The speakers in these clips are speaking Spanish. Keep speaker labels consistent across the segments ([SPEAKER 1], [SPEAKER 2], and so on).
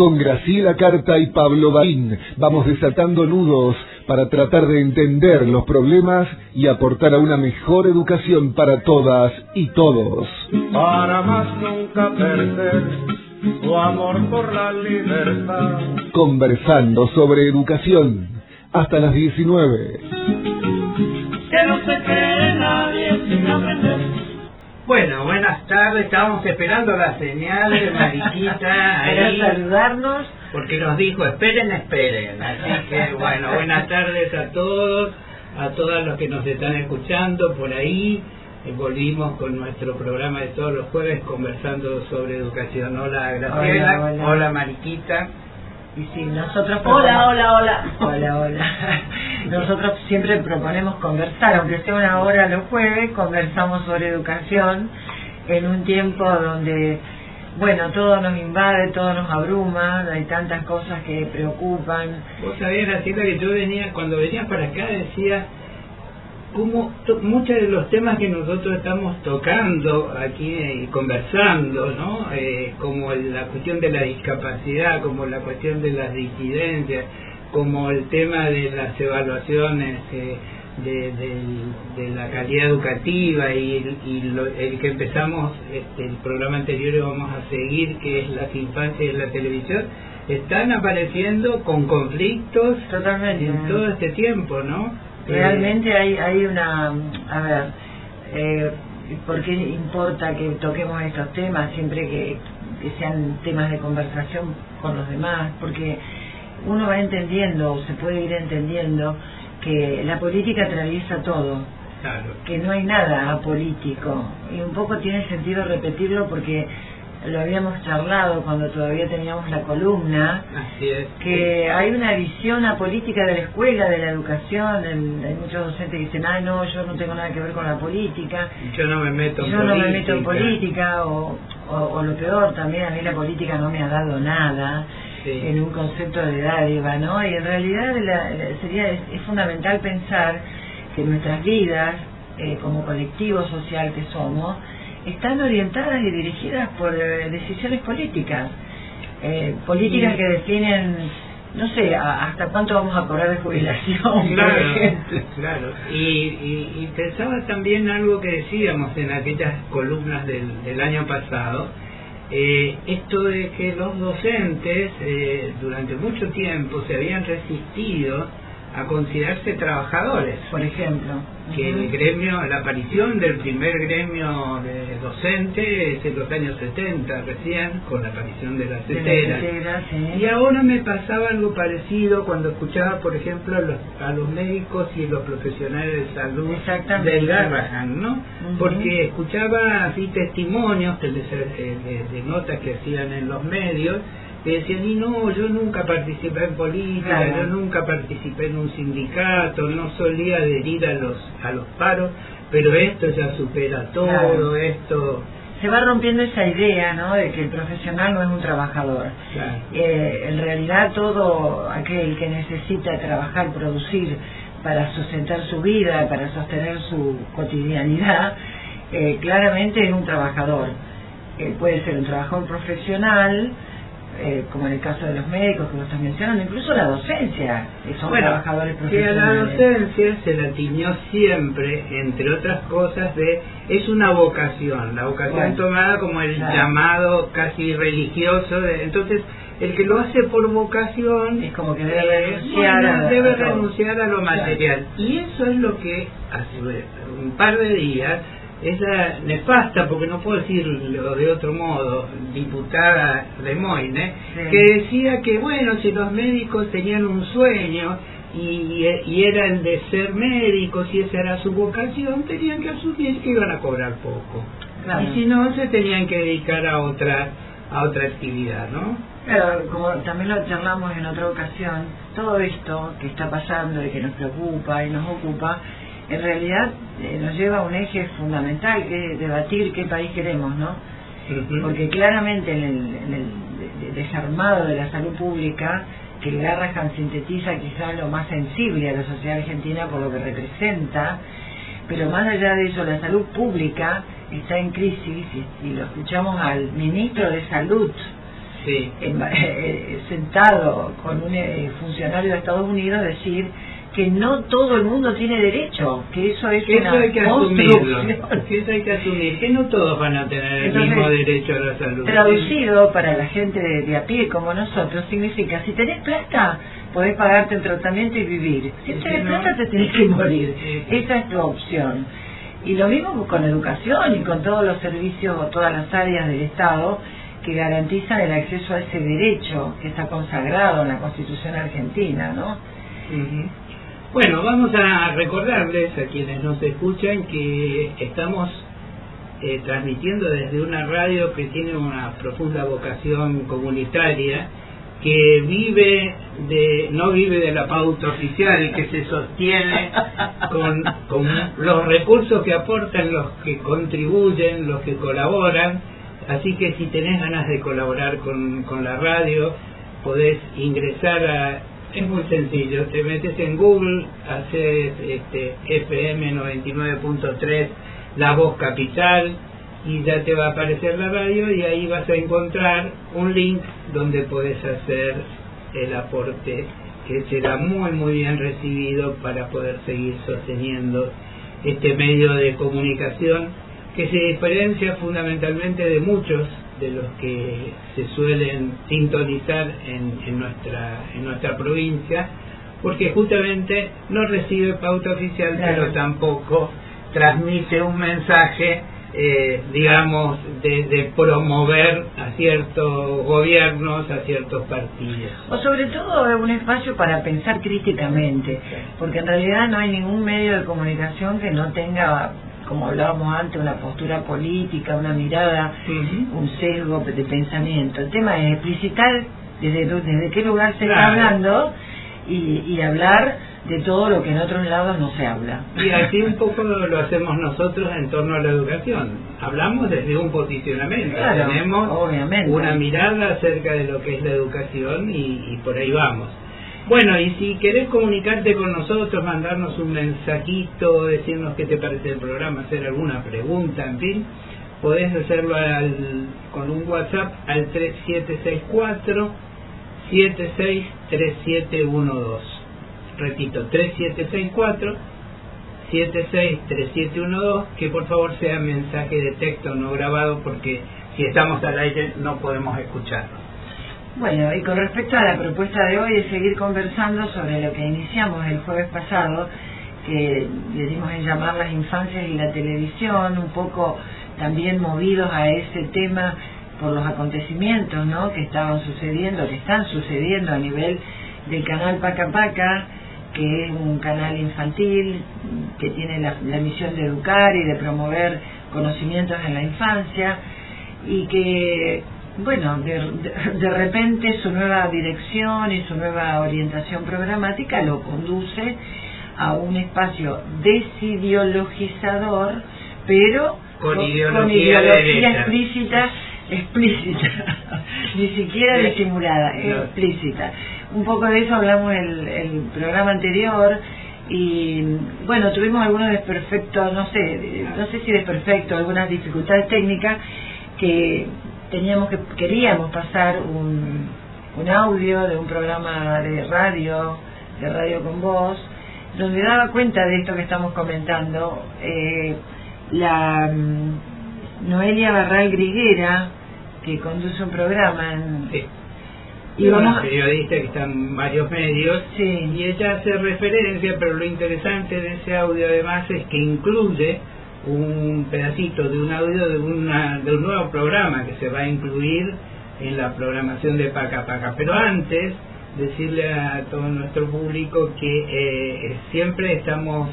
[SPEAKER 1] con Graciela Carta y Pablo Barín vamos desatando nudos para tratar de entender los problemas y aportar a una mejor educación para todas y todos.
[SPEAKER 2] Para más nunca perder tu amor por la libertad.
[SPEAKER 1] Conversando sobre educación hasta las 19.
[SPEAKER 2] Que no se quede nadie sin aprender.
[SPEAKER 3] Bueno, buenas tardes, estábamos esperando la señal de Mariquita ahí
[SPEAKER 4] para saludarnos,
[SPEAKER 3] porque nos dijo esperen, así que bueno, buenas tardes a todos, a todos los que nos están escuchando por ahí. Volvimos con nuestro programa de todos los jueves conversando sobre educación. Hola Graciela, hola Mariquita.
[SPEAKER 4] Y sí, nosotros
[SPEAKER 5] Hola.
[SPEAKER 4] Nosotros siempre proponemos conversar, aunque sea una hora los jueves, conversamos sobre educación en un tiempo donde, bueno, todo nos invade, todo nos abruma, hay tantas cosas que preocupan.
[SPEAKER 3] Vos sabés, Graciela, que yo cuando venía para acá decía como muchos de los temas que nosotros estamos tocando aquí y conversando, ¿no? Como la cuestión de la discapacidad, como la cuestión de las disidencias, como el tema de las evaluaciones de la calidad educativa y el que empezamos el programa anterior y vamos a seguir, que es las infancias en la televisión, están apareciendo con conflictos
[SPEAKER 4] totalmente
[SPEAKER 3] en todo este tiempo, ¿no?
[SPEAKER 4] Realmente hay una... A ver, ¿por qué importa que toquemos estos temas siempre que sean temas de conversación con los demás? Porque uno va entendiendo, o se puede ir entendiendo, que la política atraviesa todo,
[SPEAKER 3] claro,
[SPEAKER 4] que no hay nada apolítico, y un poco tiene sentido repetirlo porque lo habíamos charlado cuando todavía teníamos la columna.
[SPEAKER 3] Así es,
[SPEAKER 4] que hay una visión apolítica de la escuela, de la educación. Hay muchos docentes que dicen, no, yo no tengo nada que ver con la política,
[SPEAKER 3] yo no me meto en
[SPEAKER 4] política, o lo peor también, a mí la política no me ha dado nada, sí, en un concepto de dádiva, ¿no? Y en realidad es fundamental pensar que nuestras vidas, como colectivo social que somos, están orientadas y dirigidas por decisiones políticas, políticas que definen, no sé, hasta cuánto vamos a cobrar de jubilación,
[SPEAKER 3] claro,
[SPEAKER 4] por ejemplo.
[SPEAKER 3] Claro, y pensaba también algo que decíamos en aquellas columnas del año pasado, esto de que los docentes durante mucho tiempo se habían resistido a considerarse trabajadores,
[SPEAKER 4] por ejemplo,
[SPEAKER 3] que el gremio, la aparición del primer gremio de docente es en los años 70 recién, con la aparición de la CETERA,
[SPEAKER 4] sí.
[SPEAKER 3] Y ahora me pasaba algo parecido cuando escuchaba, por ejemplo, a los médicos y los profesionales de salud del Garrahan, ¿no? Porque escuchaba así testimonios de notas que hacían en los medios, que decían, yo nunca participé en política, claro, yo nunca participé en un sindicato, no solía adherir a los paros, pero esto ya supera todo, claro, esto...
[SPEAKER 4] Se va rompiendo esa idea, ¿no?, de que el profesional no es un trabajador.
[SPEAKER 3] Claro.
[SPEAKER 4] En realidad todo aquel que necesita trabajar, producir para sustentar su vida, para sostener su cotidianidad, claramente es un trabajador. Puede ser un trabajador profesional, como en el caso de los médicos que lo están mencionando, incluso la docencia, que son trabajadores profesionales.
[SPEAKER 3] Que a la docencia se la tiñó siempre, entre otras cosas, es una vocación, la vocación tomada como el llamado casi religioso, entonces el que lo hace por vocación
[SPEAKER 4] es como que debe renunciar
[SPEAKER 3] a lo material, y eso es lo que hace un par de días esa nefasta, porque no puedo decirlo de otro modo, diputada Lemoyne, que decía que bueno, si los médicos tenían un sueño y era el de ser médicos y esa era su vocación, tenían que asumir que iban a cobrar poco, claro, y si no se tenían que dedicar a otra actividad, ¿no?
[SPEAKER 4] Pero como también lo charlamos en otra ocasión, todo esto que está pasando y que nos preocupa y nos ocupa, en realidad nos lleva a un eje fundamental, que es debatir qué país queremos, ¿no? Porque claramente en el desarmado de la salud pública, que el Garrahan sintetiza quizás lo más sensible a la sociedad argentina por lo que representa, pero más allá de eso, la salud pública está en crisis, y lo escuchamos al ministro de Salud sentado con un funcionario de Estados Unidos decir que no todo el mundo tiene derecho, que eso es
[SPEAKER 3] que
[SPEAKER 4] una
[SPEAKER 3] eso hay que asumirlo, que eso hay que asumir, que no todos van a tener el mismo derecho a la salud.
[SPEAKER 4] Traducido para la gente de a pie como nosotros, significa, si tenés plata, podés pagarte el tratamiento y vivir. Si tenés plata, te tenés que morir. Esa es tu opción. Y lo mismo con educación y con todos los servicios o todas las áreas del Estado que garantizan el acceso a ese derecho que está consagrado en la Constitución argentina, ¿no?
[SPEAKER 3] Bueno, vamos a recordarles a quienes nos escuchan que estamos transmitiendo desde una radio que tiene una profunda vocación comunitaria, que no vive de la pauta oficial, que se sostiene con los recursos que aportan los que contribuyen, los que colaboran. Así que si tenés ganas de colaborar con la radio, podés ingresar es muy sencillo, te metes en Google, haces FM 99.3 La Voz Capital y ya te va a aparecer la radio, y ahí vas a encontrar un link donde podés hacer el aporte, que será muy bien recibido para poder seguir sosteniendo este medio de comunicación que se diferencia fundamentalmente de muchos de los que se suelen sintonizar en nuestra provincia, porque justamente no recibe pauta oficial, pero tampoco transmite un mensaje digamos de promover a ciertos gobiernos, a ciertos partidos,
[SPEAKER 4] o sobre todo un espacio para pensar críticamente, porque en realidad no hay ningún medio de comunicación que no tenga, como hablábamos antes, una postura política, una mirada, un sesgo de pensamiento. El tema es explicitar desde qué lugar se está hablando y hablar de todo lo que en otros lados no se habla.
[SPEAKER 3] Y así un poco lo hacemos nosotros en torno a la educación. Hablamos desde un posicionamiento, tenemos una mirada acerca de lo que es la educación y por ahí vamos. Bueno, y si querés comunicarte con nosotros, mandarnos un mensajito, decirnos qué te parece el programa, hacer alguna pregunta, en fin, podés hacerlo con un WhatsApp al 3764-763712. Repito, 3764-763712, que por favor sea mensaje de texto, no grabado, porque si estamos al aire no podemos escucharlo.
[SPEAKER 4] Bueno, y con respecto a la propuesta de hoy, es seguir conversando sobre lo que iniciamos el jueves pasado, que le dimos en llamar las infancias y la televisión, un poco también movidos a ese tema por los acontecimientos, ¿no?, que estaban sucediendo, que están sucediendo a nivel del canal Paca Paca, que es un canal infantil que tiene la misión de educar y de promover conocimientos en la infancia, y que, bueno, de repente su nueva dirección y su nueva orientación programática lo conduce a un espacio desideologizador, pero con ideología explícita, ni siquiera disimulada, explícita. Un poco de eso hablamos el programa anterior, y bueno, tuvimos algunos desperfectos, no sé si desperfectos, algunas dificultades técnicas, que queríamos pasar un audio de un programa de Radio con Voz, donde daba cuenta de esto que estamos comentando. La Noelia Barral Griguera, que conduce un programa
[SPEAKER 3] y una periodista que está en varios medios, y ella hace referencia, pero lo interesante de ese audio además es que incluye un pedacito de un audio de un nuevo programa que se va a incluir en la programación de Paca Paca. Pero antes, decirle a todo nuestro público que siempre estamos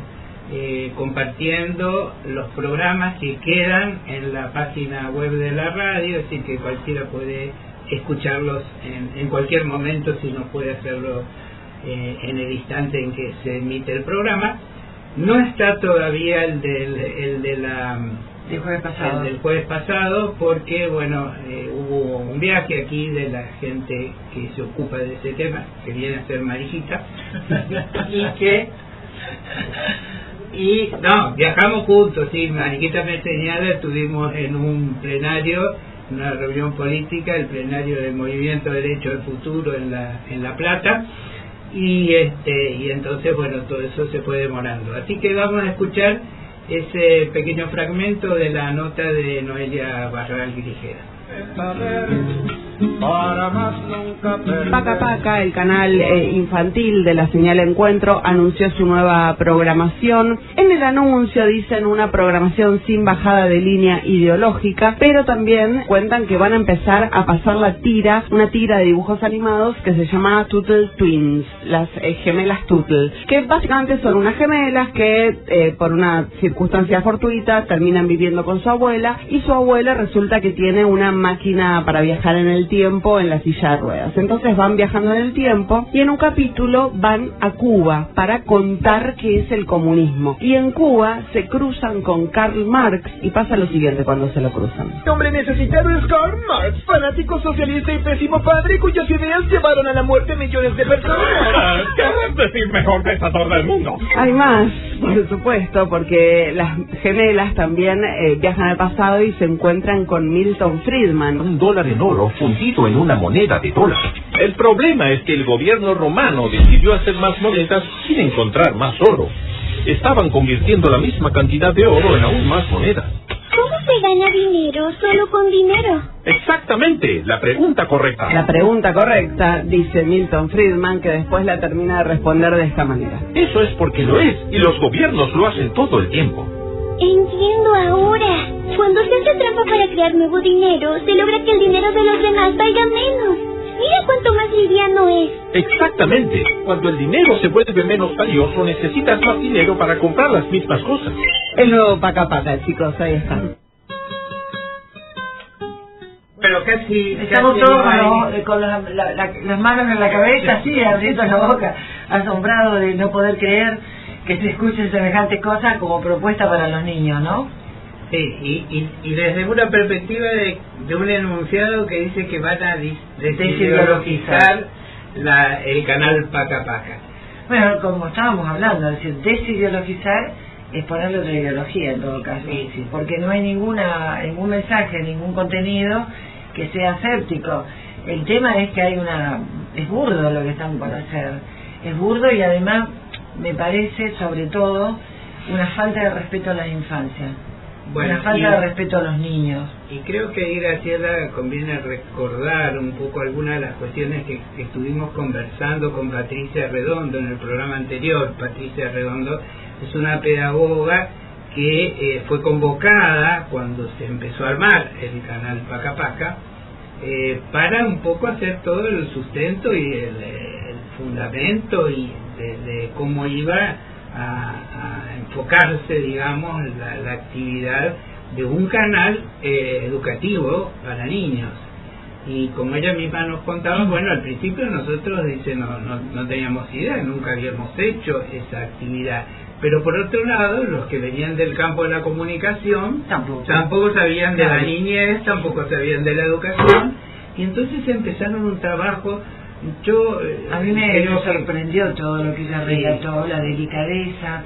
[SPEAKER 3] compartiendo los programas que quedan en la página web de la radio, así que cualquiera puede escucharlos en cualquier momento, si no puede hacerlo en el instante en que se emite el programa. No está todavía el del jueves pasado, porque bueno, hubo un viaje aquí de la gente que se ocupa de ese tema, que viene a ser Marijita, viajamos juntos, Mariquita me señala, estuvimos en un plenario una reunión política, el plenario del Movimiento Derecho del Futuro en La Plata, y entonces, bueno, todo eso se fue demorando. Así que vamos a escuchar ese pequeño fragmento de la nota de Noelia Barral Grigera.
[SPEAKER 2] Para más nunca perder.
[SPEAKER 5] Paca Paca, el canal infantil de la señal Encuentro, anunció su nueva programación. En el anuncio dicen una programación sin bajada de línea ideológica, pero también cuentan que van a empezar a pasar una tira de dibujos animados que se llama Tuttle Twins, las gemelas Tuttle, que básicamente son unas gemelas que por una circunstancia fortuita terminan viviendo con su abuela, y su abuela resulta que tiene una máquina para viajar en el tiempo en la silla de ruedas. Entonces van viajando en el tiempo y en un capítulo van a Cuba para contar qué es el comunismo. Y en Cuba se cruzan con Karl Marx y pasa lo siguiente cuando se lo cruzan.
[SPEAKER 6] El hombre necesitado es Karl Marx, fanático socialista y pésimo padre cuyas ideas llevaron a la muerte a millones de personas.
[SPEAKER 7] Es decir, mejor pensador del mundo.
[SPEAKER 5] Hay más, por supuesto, porque las gemelas también viajan al pasado y se encuentran con Milton Friedman.
[SPEAKER 7] $1 en oro fundido en una moneda de dólar. El problema es que el gobierno romano decidió hacer más monedas sin encontrar más oro. Estaban convirtiendo la misma cantidad de oro en aún más monedas.
[SPEAKER 8] ¿Cómo se gana dinero solo con dinero?
[SPEAKER 7] Exactamente, la pregunta correcta.
[SPEAKER 5] La pregunta correcta, dice Milton Friedman, que después la termina de responder de esta manera.
[SPEAKER 7] Eso es porque lo es, y los gobiernos lo hacen todo el tiempo.
[SPEAKER 8] Entiendo ahora. Cuando se hace trampa para crear nuevo dinero, se logra que el dinero de los demás valga menos. Mira cuánto más liviano es.
[SPEAKER 7] Exactamente. Cuando el dinero se vuelve menos valioso, necesitas más dinero para comprar las mismas cosas.
[SPEAKER 5] El nuevo Paca Paca, chicos, ahí están.
[SPEAKER 3] Pero casi...
[SPEAKER 4] Estamos todos con las manos en la cabeza, así, abriendo la boca, asombrados de no poder creer que se escuchen semejantes cosas como propuesta para los niños, ¿no?
[SPEAKER 3] Sí, y desde una perspectiva de un enunciado que dice que van a desideologizar el canal Paca Paca.
[SPEAKER 4] Bueno, como estábamos hablando, es decir, desideologizar es ponerle otra ideología en todo caso,
[SPEAKER 3] sí.
[SPEAKER 4] Porque no hay ningún mensaje, ningún contenido que sea séptico. El tema es que es burdo lo que están por hacer, es burdo, y además me parece sobre todo una falta de respeto a la infancia.
[SPEAKER 3] Bueno,
[SPEAKER 4] una falta de respeto a los niños.
[SPEAKER 3] Y creo que ahí, Graciela, conviene recordar un poco algunas de las cuestiones que estuvimos conversando con Patricia Redondo en el programa anterior. Patricia Redondo es una pedagoga que fue convocada cuando se empezó a armar el canal Paca Paca para un poco hacer todo el sustento y el fundamento y de cómo iba a enfocarse, digamos, la actividad de un canal educativo para niños. Y como ella misma nos contaba, bueno, al principio nosotros no teníamos idea, nunca habíamos hecho esa actividad. Pero por otro lado, los que venían del campo de la comunicación tampoco sabían de la niñez, tampoco sabían de la educación, y entonces empezaron un trabajo.
[SPEAKER 4] A mí me sorprendió todo lo que ella relató, la delicadeza,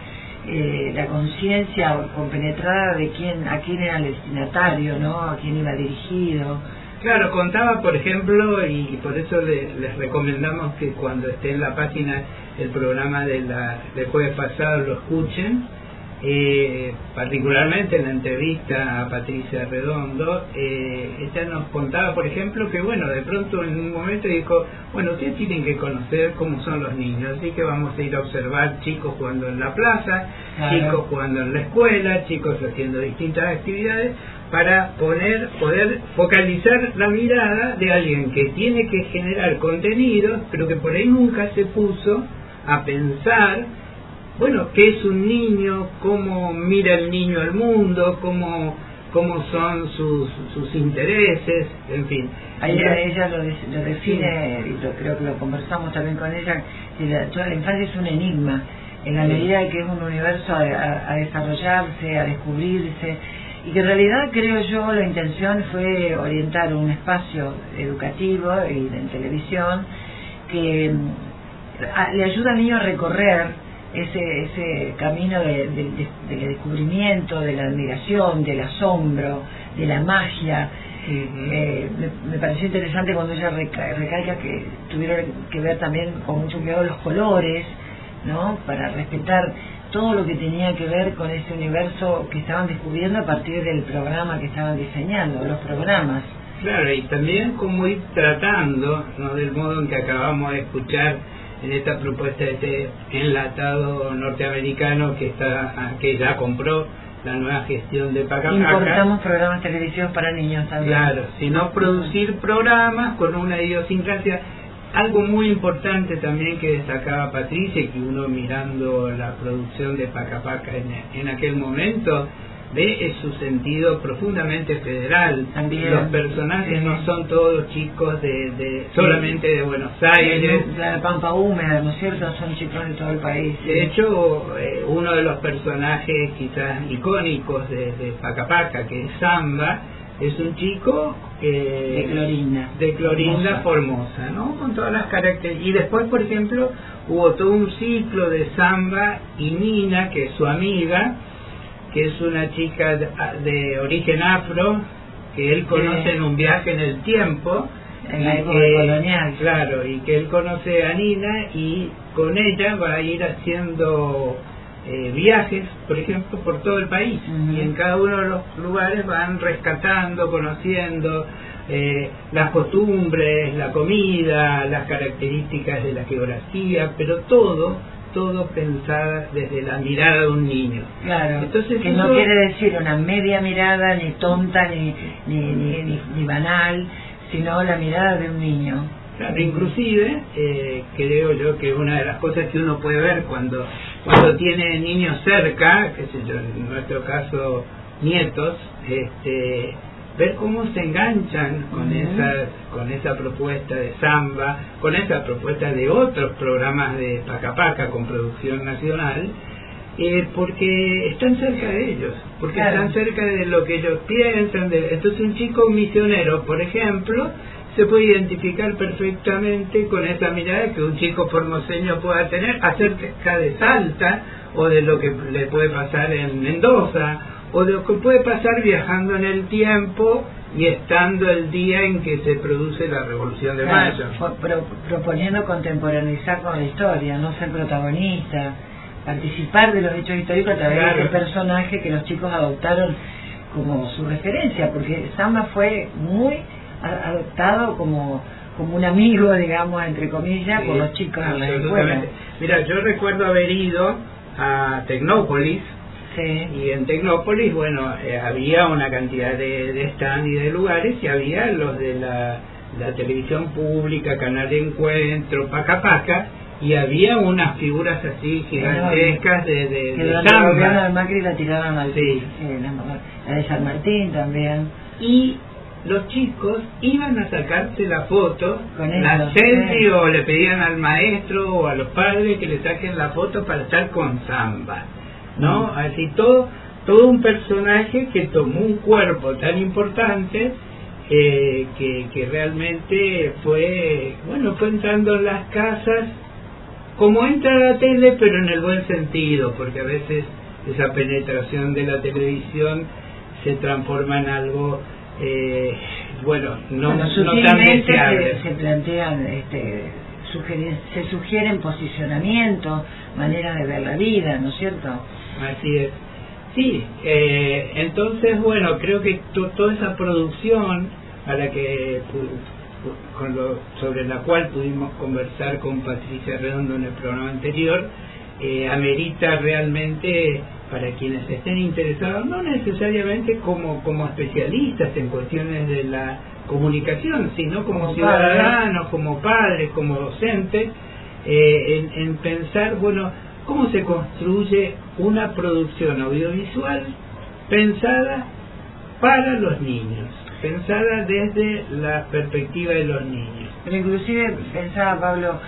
[SPEAKER 4] la conciencia compenetrada de a quién era el destinatario, ¿no? A quién iba dirigido.
[SPEAKER 3] Claro, contaba, por ejemplo, y por eso les recomendamos que cuando esté en la página el programa del jueves pasado lo escuchen, particularmente en la entrevista a Patricia Redondo. Ella nos contaba, por ejemplo, que bueno, de pronto en un momento dijo, bueno, ustedes tienen que conocer cómo son los niños, así que vamos a ir a observar chicos jugando en la plaza, chicos jugando en la escuela, chicos haciendo distintas actividades, para poder focalizar la mirada de alguien que tiene que generar contenidos, pero que por ahí nunca se puso a pensar, bueno, qué es un niño, cómo mira el niño al mundo, cómo son sus intereses, en fin.
[SPEAKER 4] Ella lo define, y creo que lo conversamos también con ella, que toda la infancia es un enigma, en la medida de que es un universo a desarrollarse, a descubrirse, y que en realidad, creo yo, la intención fue orientar un espacio educativo y en televisión que le ayuda al niño a recorrer ese camino del descubrimiento, de la admiración, del asombro, de la magia, Me pareció interesante cuando ella recalca que tuvieron que ver también con mucho cuidado los colores, ¿no? Para respetar todo lo que tenía que ver con ese universo que estaban descubriendo a partir del programa que estaban diseñando, los programas.
[SPEAKER 3] Claro, y también como ir tratando, ¿no? Del modo en que acabamos de escuchar en esta propuesta de este enlatado norteamericano que ya compró la nueva gestión de Paca Paca.
[SPEAKER 4] Importamos programas televisivos para niños también.
[SPEAKER 3] Claro, sino producir programas con una idiosincrasia. Algo muy importante también que destacaba Patricia, y que uno mirando la producción de Paca Paca en aquel momento ve es su sentido profundamente federal.
[SPEAKER 4] También.
[SPEAKER 3] Los personajes no son todos chicos solamente de Buenos Aires.
[SPEAKER 4] La Pampa Húmeda, ¿no es cierto? Son chicos de todo el país.
[SPEAKER 3] De hecho, uno de los personajes quizás icónicos de Paca Paca, que es Samba, es un chico
[SPEAKER 4] de
[SPEAKER 3] Clorinda Formosa, ¿no? Con todas las características. Y después, por ejemplo, hubo todo un ciclo de Samba y Nina, que es su amiga, que es una chica de origen afro, que él conoce en un viaje en el tiempo,
[SPEAKER 4] en la época colonial.
[SPEAKER 3] Claro, y que él conoce a Nina y con ella va a ir haciendo viajes, por ejemplo, por todo el país, y en cada uno de los lugares van rescatando, conociendo las costumbres, la comida, las características de la geografía, pero todo pensada desde la mirada de un niño.
[SPEAKER 4] Claro, entonces que no quiere decir una media mirada, ni tonta, ni banal, sino la mirada de un niño.
[SPEAKER 3] Claro, inclusive creo yo que una de las cosas que uno puede ver cuando tiene niños cerca, qué sé yo, en nuestro caso nietos, ver cómo se enganchan con esa propuesta de Samba, con esa propuesta de otros programas de Paca Paca con producción nacional, porque están cerca de ellos, porque están cerca de lo que ellos piensan. Entonces un chico misionero, por ejemplo, se puede identificar perfectamente con esa mirada que un chico formoseño pueda tener acerca de Salta, o de lo que le puede pasar en Mendoza, o de lo que puede pasar viajando en el tiempo y estando el día en que se produce la Revolución de Mayo.
[SPEAKER 4] Proponiendo contemporaneizar con la historia, no ser protagonista, participar de los hechos históricos a través de este personaje que los chicos adoptaron como su referencia, porque Samba fue muy adoptado como un amigo, digamos, entre comillas, por los chicos en la escuela.
[SPEAKER 3] Mira, yo recuerdo haber ido a Tecnópolis, y en Tecnópolis, bueno, había una cantidad de stand y de lugares, y había los de la televisión pública, Canal de Encuentro, Paca Paca, y había unas figuras así gigantescas de Samba.
[SPEAKER 4] De Macri la tiraron al piso, la de San Martín también.
[SPEAKER 3] Y los chicos iban a sacarse la foto, la selfie, o le pedían al maestro o a los padres que le saquen la foto para estar con Samba, ¿no? Así todo un personaje que tomó un cuerpo tan importante que realmente fue entrando en las casas como entra la tele, pero en el buen sentido, porque a veces esa penetración de la televisión se transforma en algo no tan deseable.
[SPEAKER 4] Se plantean, se sugieren posicionamientos, maneras de ver la vida, ¿no es cierto?
[SPEAKER 3] Así es. Sí, entonces, bueno, creo que toda esa producción sobre la cual pudimos conversar con Patricia Redondo en el programa anterior, amerita realmente, para quienes estén interesados, no necesariamente como especialistas en cuestiones de la comunicación, sino como ciudadanos, como padres, como docentes, en pensar, cómo se construye una producción audiovisual pensada para los niños, pensada desde la perspectiva de los niños.
[SPEAKER 4] Pero inclusive pensaba, Pablo,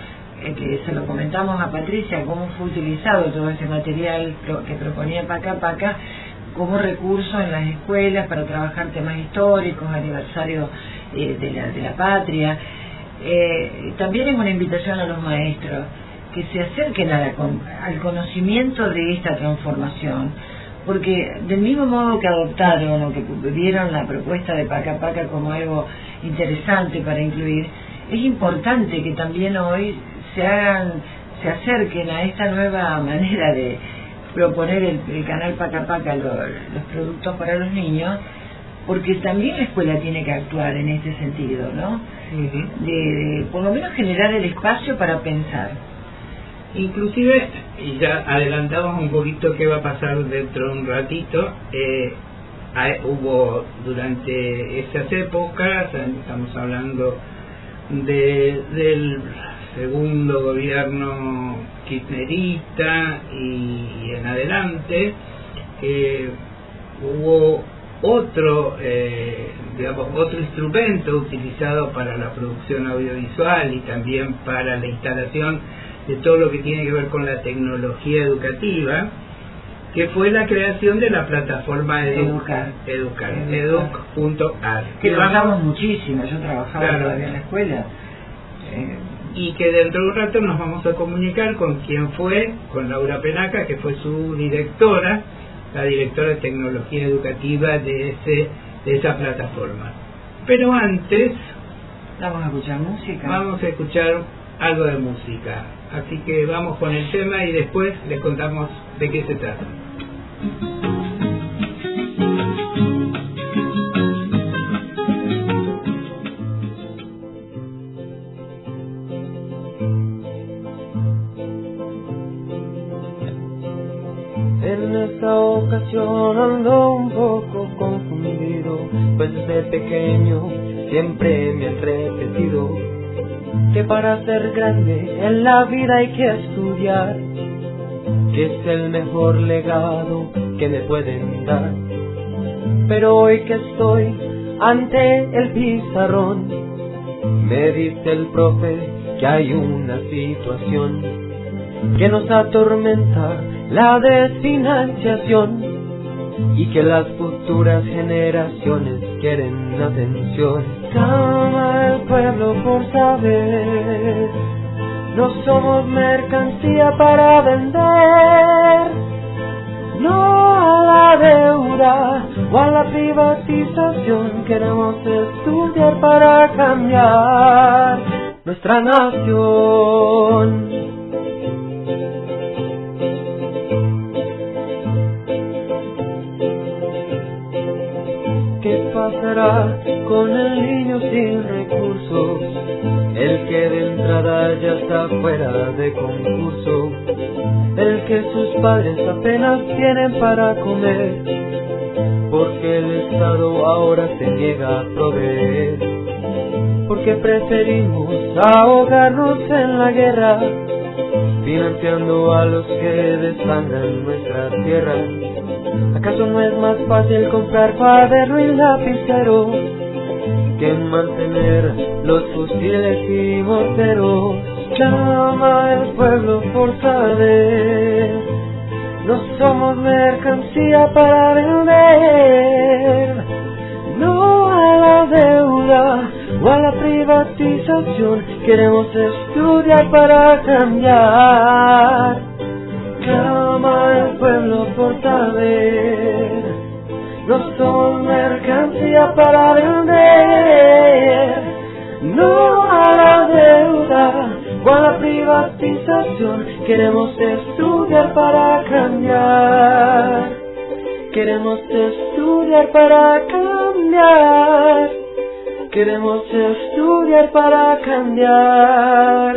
[SPEAKER 4] que se lo comentamos a Patricia, cómo fue utilizado todo ese material que proponía Paca Paca como recurso en las escuelas para trabajar temas históricos, aniversarios de la patria. También es una invitación a los maestros que se acerquen al conocimiento de esta transformación, porque del mismo modo que adoptaron o que vieron la propuesta de Paca Paca como algo interesante para incluir, es importante que también hoy se acerquen a esta nueva manera de proponer el canal Paca Paca, los productos para los niños, porque también la escuela tiene que actuar en este sentido, ¿no? De por lo menos generar el espacio para pensar.
[SPEAKER 3] Inclusive, y ya adelantamos un poquito qué va a pasar dentro de un ratito, hubo durante esas épocas, estamos hablando del segundo gobierno kirchnerista y en adelante, hubo otro instrumento utilizado para la producción audiovisual y también para la instalación de todo lo que tiene que ver con la tecnología educativa, que fue la creación de la plataforma Educar, educ.ar.
[SPEAKER 4] Que trabajamos muchísimo, yo trabajaba todavía en la escuela.
[SPEAKER 3] Y que dentro de un rato nos vamos a comunicar con quién fue, con Laura Penaca, que fue su directora, la directora de tecnología educativa de esa plataforma. Pero antes
[SPEAKER 4] vamos a escuchar música.
[SPEAKER 3] Vamos a escuchar algo de música. Así que vamos con el tema y después les contamos de qué se trata.
[SPEAKER 9] En esta ocasión ando un poco confundido, pues desde pequeño siempre me han repetido que para ser grande en la vida hay que estudiar, que es el mejor legado que me pueden dar. Pero hoy que estoy ante el pizarrón, me dice el profe que hay una situación que nos atormenta, la desfinanciación, y que las futuras generaciones quieren atención. Clama el pueblo por saber, no somos mercancía para vender, no a la deuda o a la privatización, queremos estudiar para cambiar nuestra nación. ¿Qué pasará con el niño sin recursos? El que de entrada ya está fuera de concurso, el que sus padres apenas tienen para comer, porque el Estado ahora se niega a proveer, porque preferimos ahogarnos en la guerra, financiando a los que desangran nuestra tierra. ¿Acaso no es más fácil comprar cuaderno y lapicero que mantener los fusiles y morteros? Clama el pueblo por saber, no somos mercancía para vender, no a la deuda o a la privatización, queremos estudiar para cambiar. Clama el pueblo por saber, no somos mercancía para vender, no a la deuda o a la privatización, queremos estudiar para cambiar, queremos estudiar para cambiar, queremos estudiar para cambiar.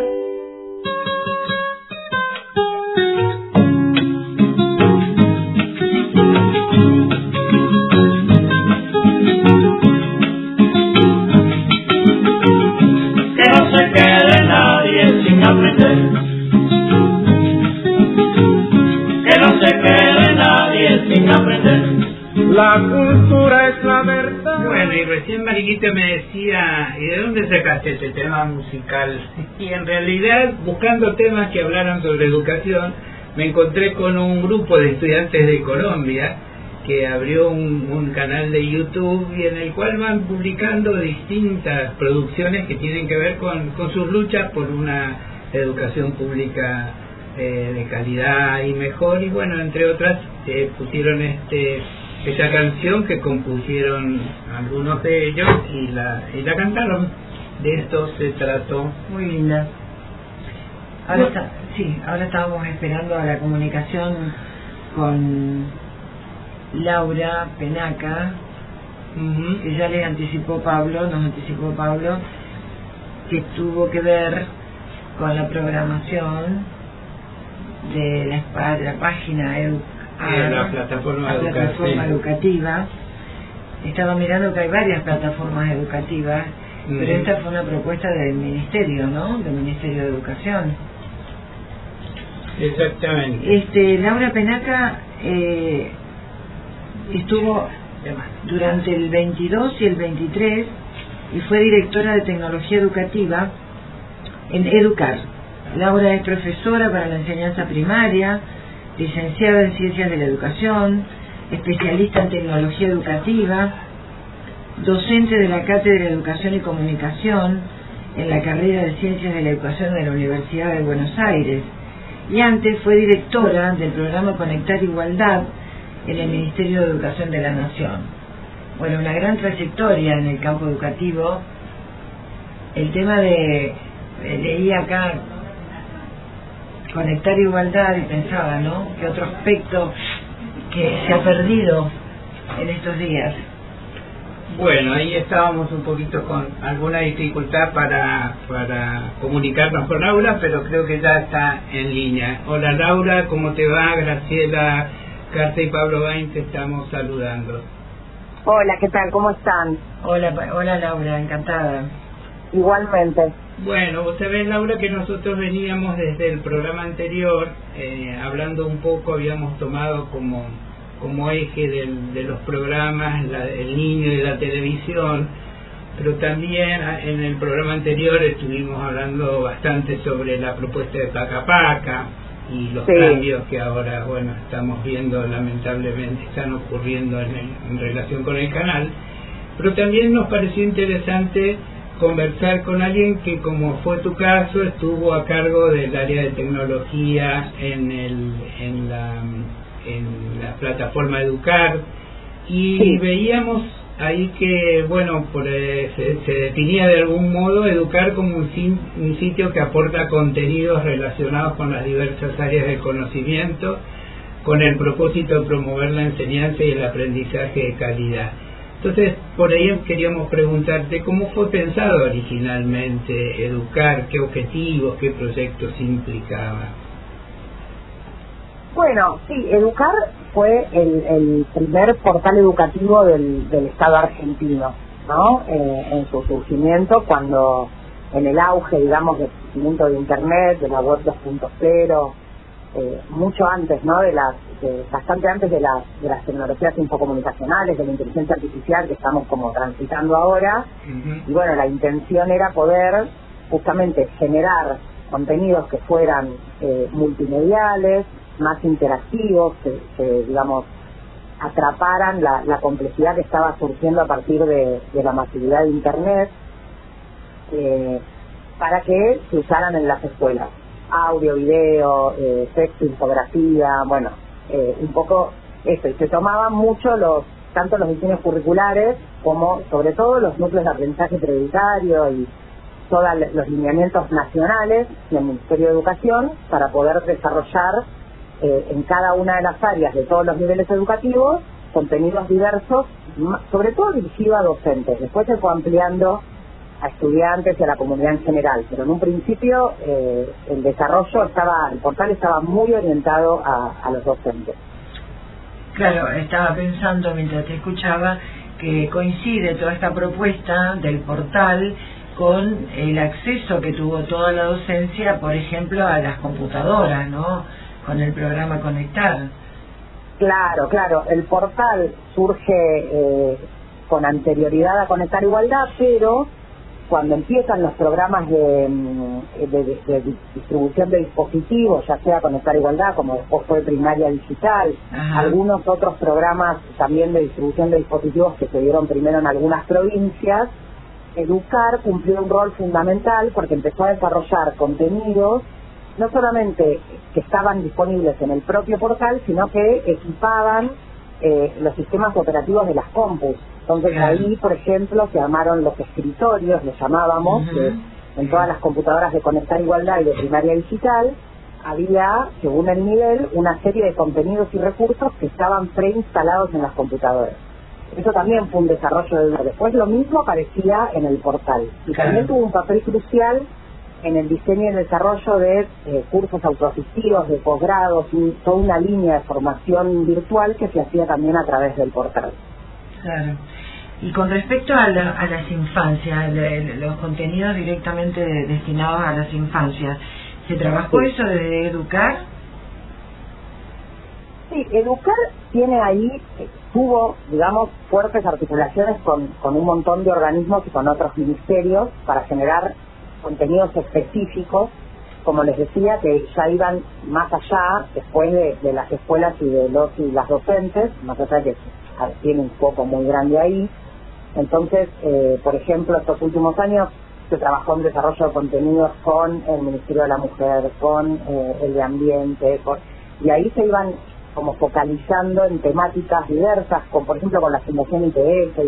[SPEAKER 2] La cultura es la verdad.
[SPEAKER 3] Bueno, y recién Mariquita me decía, ¿y de dónde sacaste este tema musical? Y en realidad, buscando temas que hablaran sobre educación, me encontré con un grupo de estudiantes de Colombia que abrió un canal de YouTube y en el cual van publicando distintas producciones que tienen que ver con sus luchas por una educación pública de calidad y mejor, y bueno, entre otras pusieron esa canción que compusieron algunos de ellos y la cantaron. De esto se trató.
[SPEAKER 4] Muy linda. Ahora estábamos esperando a la comunicación con Laura Penaca, que ya nos anticipó Pablo, que tuvo que ver con la programación de la página
[SPEAKER 3] la plataforma
[SPEAKER 4] educativa. Estaba mirando que hay varias plataformas educativas, pero esta fue una propuesta del Ministerio, ¿no? Del Ministerio de Educación.
[SPEAKER 3] Exactamente.
[SPEAKER 4] Laura Penaca estuvo durante el 22 y el 23 y fue directora de tecnología educativa en Educar. Laura es profesora para la enseñanza primaria, licenciada en Ciencias de la Educación, especialista en tecnología educativa, docente de la Cátedra de Educación y Comunicación en la carrera de Ciencias de la Educación de la Universidad de Buenos Aires, y antes fue directora del programa Conectar Igualdad en el Ministerio de Educación de la Nación. Bueno, una gran trayectoria en el campo educativo. El tema leí acá Conectar Igualdad y pensaba, ¿no?, que otro aspecto que se ha perdido en estos días.
[SPEAKER 3] Bueno, ahí estábamos un poquito con alguna dificultad para comunicarnos con Laura, pero creo que ya está en línea. Hola Laura, ¿cómo te va? Graciela Carta y Pablo Bain te estamos saludando.
[SPEAKER 10] Hola, ¿qué tal? ¿Cómo están?
[SPEAKER 4] Hola Laura, encantada.
[SPEAKER 10] Igualmente.
[SPEAKER 3] Bueno, vos sabés, Laura, que nosotros veníamos desde el programa anterior hablando un poco, habíamos tomado como eje de los programas el niño y la televisión, pero también en el programa anterior estuvimos hablando bastante sobre la propuesta de Paca Paca y los cambios que ahora, bueno, estamos viendo, lamentablemente están ocurriendo en relación con el canal, pero también nos pareció interesante conversar con alguien que, como fue tu caso, estuvo a cargo del área de tecnología en la plataforma Educar, y veíamos ahí que, bueno, se definía de algún modo Educar como un sitio que aporta contenidos relacionados con las diversas áreas del conocimiento, con el propósito de promover la enseñanza y el aprendizaje de calidad. Entonces, por ahí queríamos preguntarte cómo fue pensado originalmente Educar, qué objetivos, qué proyectos implicaba.
[SPEAKER 10] Bueno, sí, Educar fue el primer portal educativo del Estado argentino, ¿no? En su surgimiento, cuando en el auge, digamos, del surgimiento de Internet, de la web 2.0, mucho antes, ¿no?, bastante antes de las tecnologías infocomunicacionales, de la inteligencia artificial que estamos como transitando ahora. Y bueno, la intención era poder justamente generar contenidos que fueran multimediales, más interactivos, que digamos atraparan la complejidad que estaba surgiendo a partir de la masividad de Internet, para que se usaran en las escuelas. Audio, video, texto, infografía, bueno, un poco eso, y se tomaban mucho tanto los diseños curriculares como sobre todo los núcleos de aprendizaje prioritario y todos los lineamientos nacionales del Ministerio de Educación para poder desarrollar en cada una de las áreas de todos los niveles educativos contenidos diversos, sobre todo dirigidos a docentes. Después se fue ampliando a estudiantes y a la comunidad en general, pero en un principio el portal estaba muy orientado a los docentes.
[SPEAKER 4] Claro, estaba pensando mientras te escuchaba que coincide toda esta propuesta del portal con el acceso que tuvo toda la docencia, por ejemplo, a las computadoras, ¿no?, con el programa Conectar.
[SPEAKER 10] Claro, el portal surge con anterioridad a Conectar Igualdad, pero cuando empiezan los programas de distribución de dispositivos, ya sea Conectar Igualdad, como después fue Primaria Digital, algunos otros programas también de distribución de dispositivos que se dieron primero en algunas provincias, Educar cumplió un rol fundamental porque empezó a desarrollar contenidos no solamente que estaban disponibles en el propio portal, sino que equipaban los sistemas operativos de las compus. Entonces ahí, por ejemplo, se armaron los escritorios, los llamábamos, que en todas las computadoras de Conectar Igualdad y de Primaria Digital había, según el nivel, una serie de contenidos y recursos que estaban preinstalados en las computadoras. Eso también fue un desarrollo de... Después lo mismo aparecía en el portal. Y también tuvo un papel crucial en el diseño y el desarrollo de cursos autoasistivos, de posgrados, toda una línea de formación virtual que se hacía también a través del portal.
[SPEAKER 4] Claro. Y con respecto a las infancias, los contenidos directamente destinados a las infancias, ¿se trabajó eso de Educar?
[SPEAKER 10] Sí, Educar tiene ahí, tuvo, digamos, fuertes articulaciones con un montón de organismos y con otros ministerios para generar contenidos específicos, como les decía, que ya iban más allá, después de las escuelas y de los y las docentes, más allá que tiene un foco muy grande ahí. Entonces, por ejemplo, estos últimos años se trabajó en desarrollo de contenidos con el Ministerio de la Mujer, con el de Ambiente, y ahí se iban como focalizando en temáticas diversas, con, por ejemplo, con la Fundación IPF,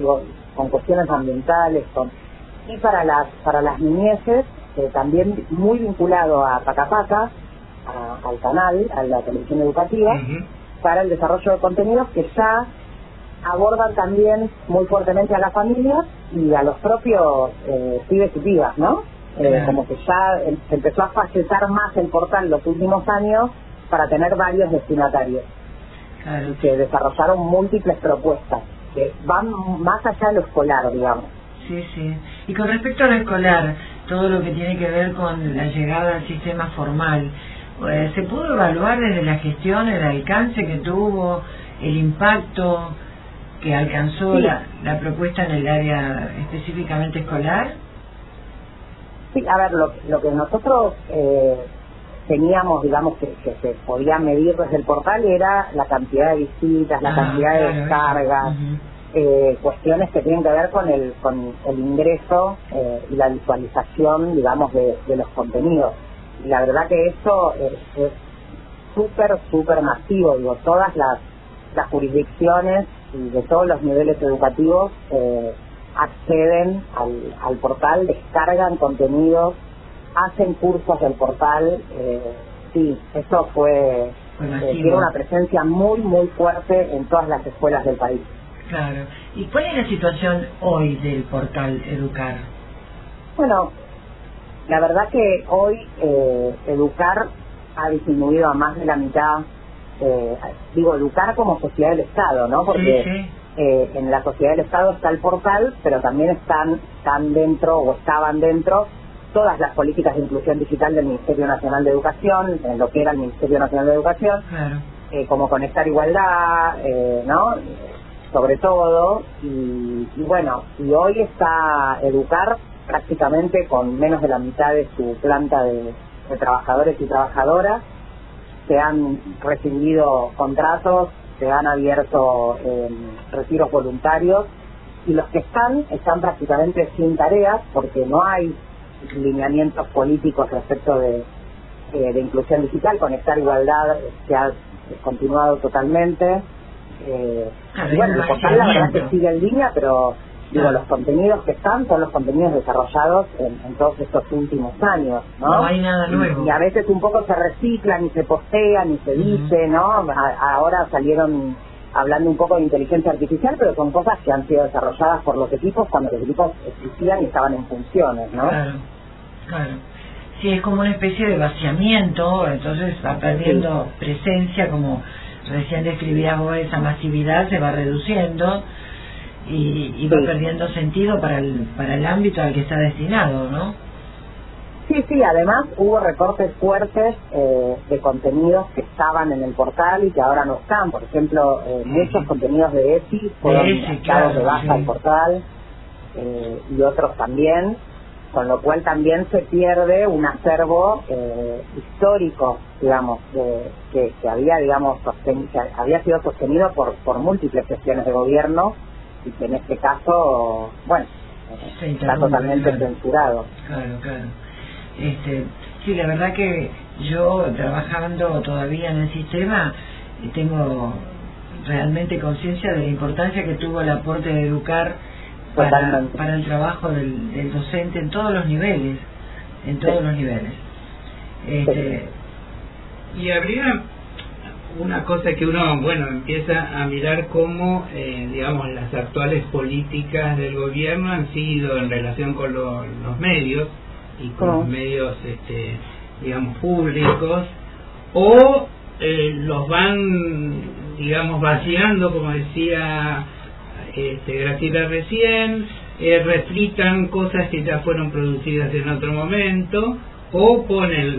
[SPEAKER 10] con cuestiones ambientales, y para las niñeces, también muy vinculado a Pacapaca, al canal, a la televisión educativa, para el desarrollo de contenidos que ya abordan también muy fuertemente a la familia y a los propios pibes y pibas, ¿no? Como que ya se empezó a facetar más el portal los últimos años para tener varios destinatarios. Y que desarrollaron múltiples propuestas que van más allá de lo escolar, digamos.
[SPEAKER 4] Sí, sí. Y con respecto a lo escolar, todo lo que tiene que ver con la llegada al sistema formal, ¿se pudo evaluar desde la gestión el alcance que tuvo, el impacto que alcanzó la propuesta en el área específicamente escolar?
[SPEAKER 10] Sí, a ver, lo que nosotros teníamos, digamos, que se podía medir desde el portal era la cantidad de visitas, la cantidad de descargas, cuestiones que tienen que ver con el ingreso y la visualización, digamos, de los contenidos. Y la verdad que eso es súper masivo, digo, todas las jurisdicciones y de todos los niveles educativos acceden al portal, descargan contenidos, hacen cursos del portal. Sí, eso tiene una presencia muy fuerte en todas las escuelas del país.
[SPEAKER 4] Claro. ¿Y cuál es la situación hoy del portal Educar?
[SPEAKER 10] Bueno, la verdad que hoy Educar ha disminuido a más de la mitad. Digo, Educar como sociedad del Estado, ¿no? Porque en la sociedad del Estado está el portal, pero también están dentro o estaban dentro todas las políticas de inclusión digital del Ministerio Nacional de Educación, en lo que era el Ministerio Nacional de Educación, como Conectar Igualdad, ¿no? Sobre todo, y bueno, y hoy está Educar prácticamente con menos de la mitad de su planta de trabajadores y trabajadoras. Se han rescindido contratos, se han abierto retiros voluntarios, y los que están prácticamente sin tareas porque no hay lineamientos políticos respecto de inclusión digital. Conectar Igualdad se ha descontinuado totalmente. Y bueno, el portal la verdad que sigue en línea, pero digo, los contenidos que son los contenidos desarrollados en todos estos últimos años, ¿no?
[SPEAKER 4] No hay nada nuevo.
[SPEAKER 10] Y a veces un poco se reciclan y se postean y se dice, ¿no? Ahora salieron hablando un poco de inteligencia artificial, pero son cosas que han sido desarrolladas por los equipos cuando los equipos existían y estaban en funciones, ¿no?
[SPEAKER 4] Claro. Sí, es como una especie de vaciamiento, entonces va perdiendo presencia, como recién describías vos, esa masividad se va reduciendo y va perdiendo sentido para el ámbito al que está destinado, ¿no?
[SPEAKER 10] Sí, además hubo recortes fuertes de contenidos que estaban en el portal y que ahora no están. Por ejemplo, muchos contenidos de ESI fueron dados de baja al portal, y otros también, con lo cual también se pierde un acervo histórico, digamos, que había, digamos, que había sido sostenido por múltiples gestiones de gobierno y que en este caso, bueno, está totalmente censurado.
[SPEAKER 4] Claro. Sí, la verdad que yo trabajando todavía en el sistema tengo realmente conciencia de la importancia que tuvo el aporte de Educar para el trabajo del docente en todos los niveles,
[SPEAKER 3] Y habría una cosa que uno, empieza a mirar cómo, digamos, las actuales políticas del gobierno han sido en relación con los medios y con los medios, digamos, públicos, o los van, digamos, vaciando, como decía Graciela recién, refritan cosas que ya fueron producidas en otro momento, o ponen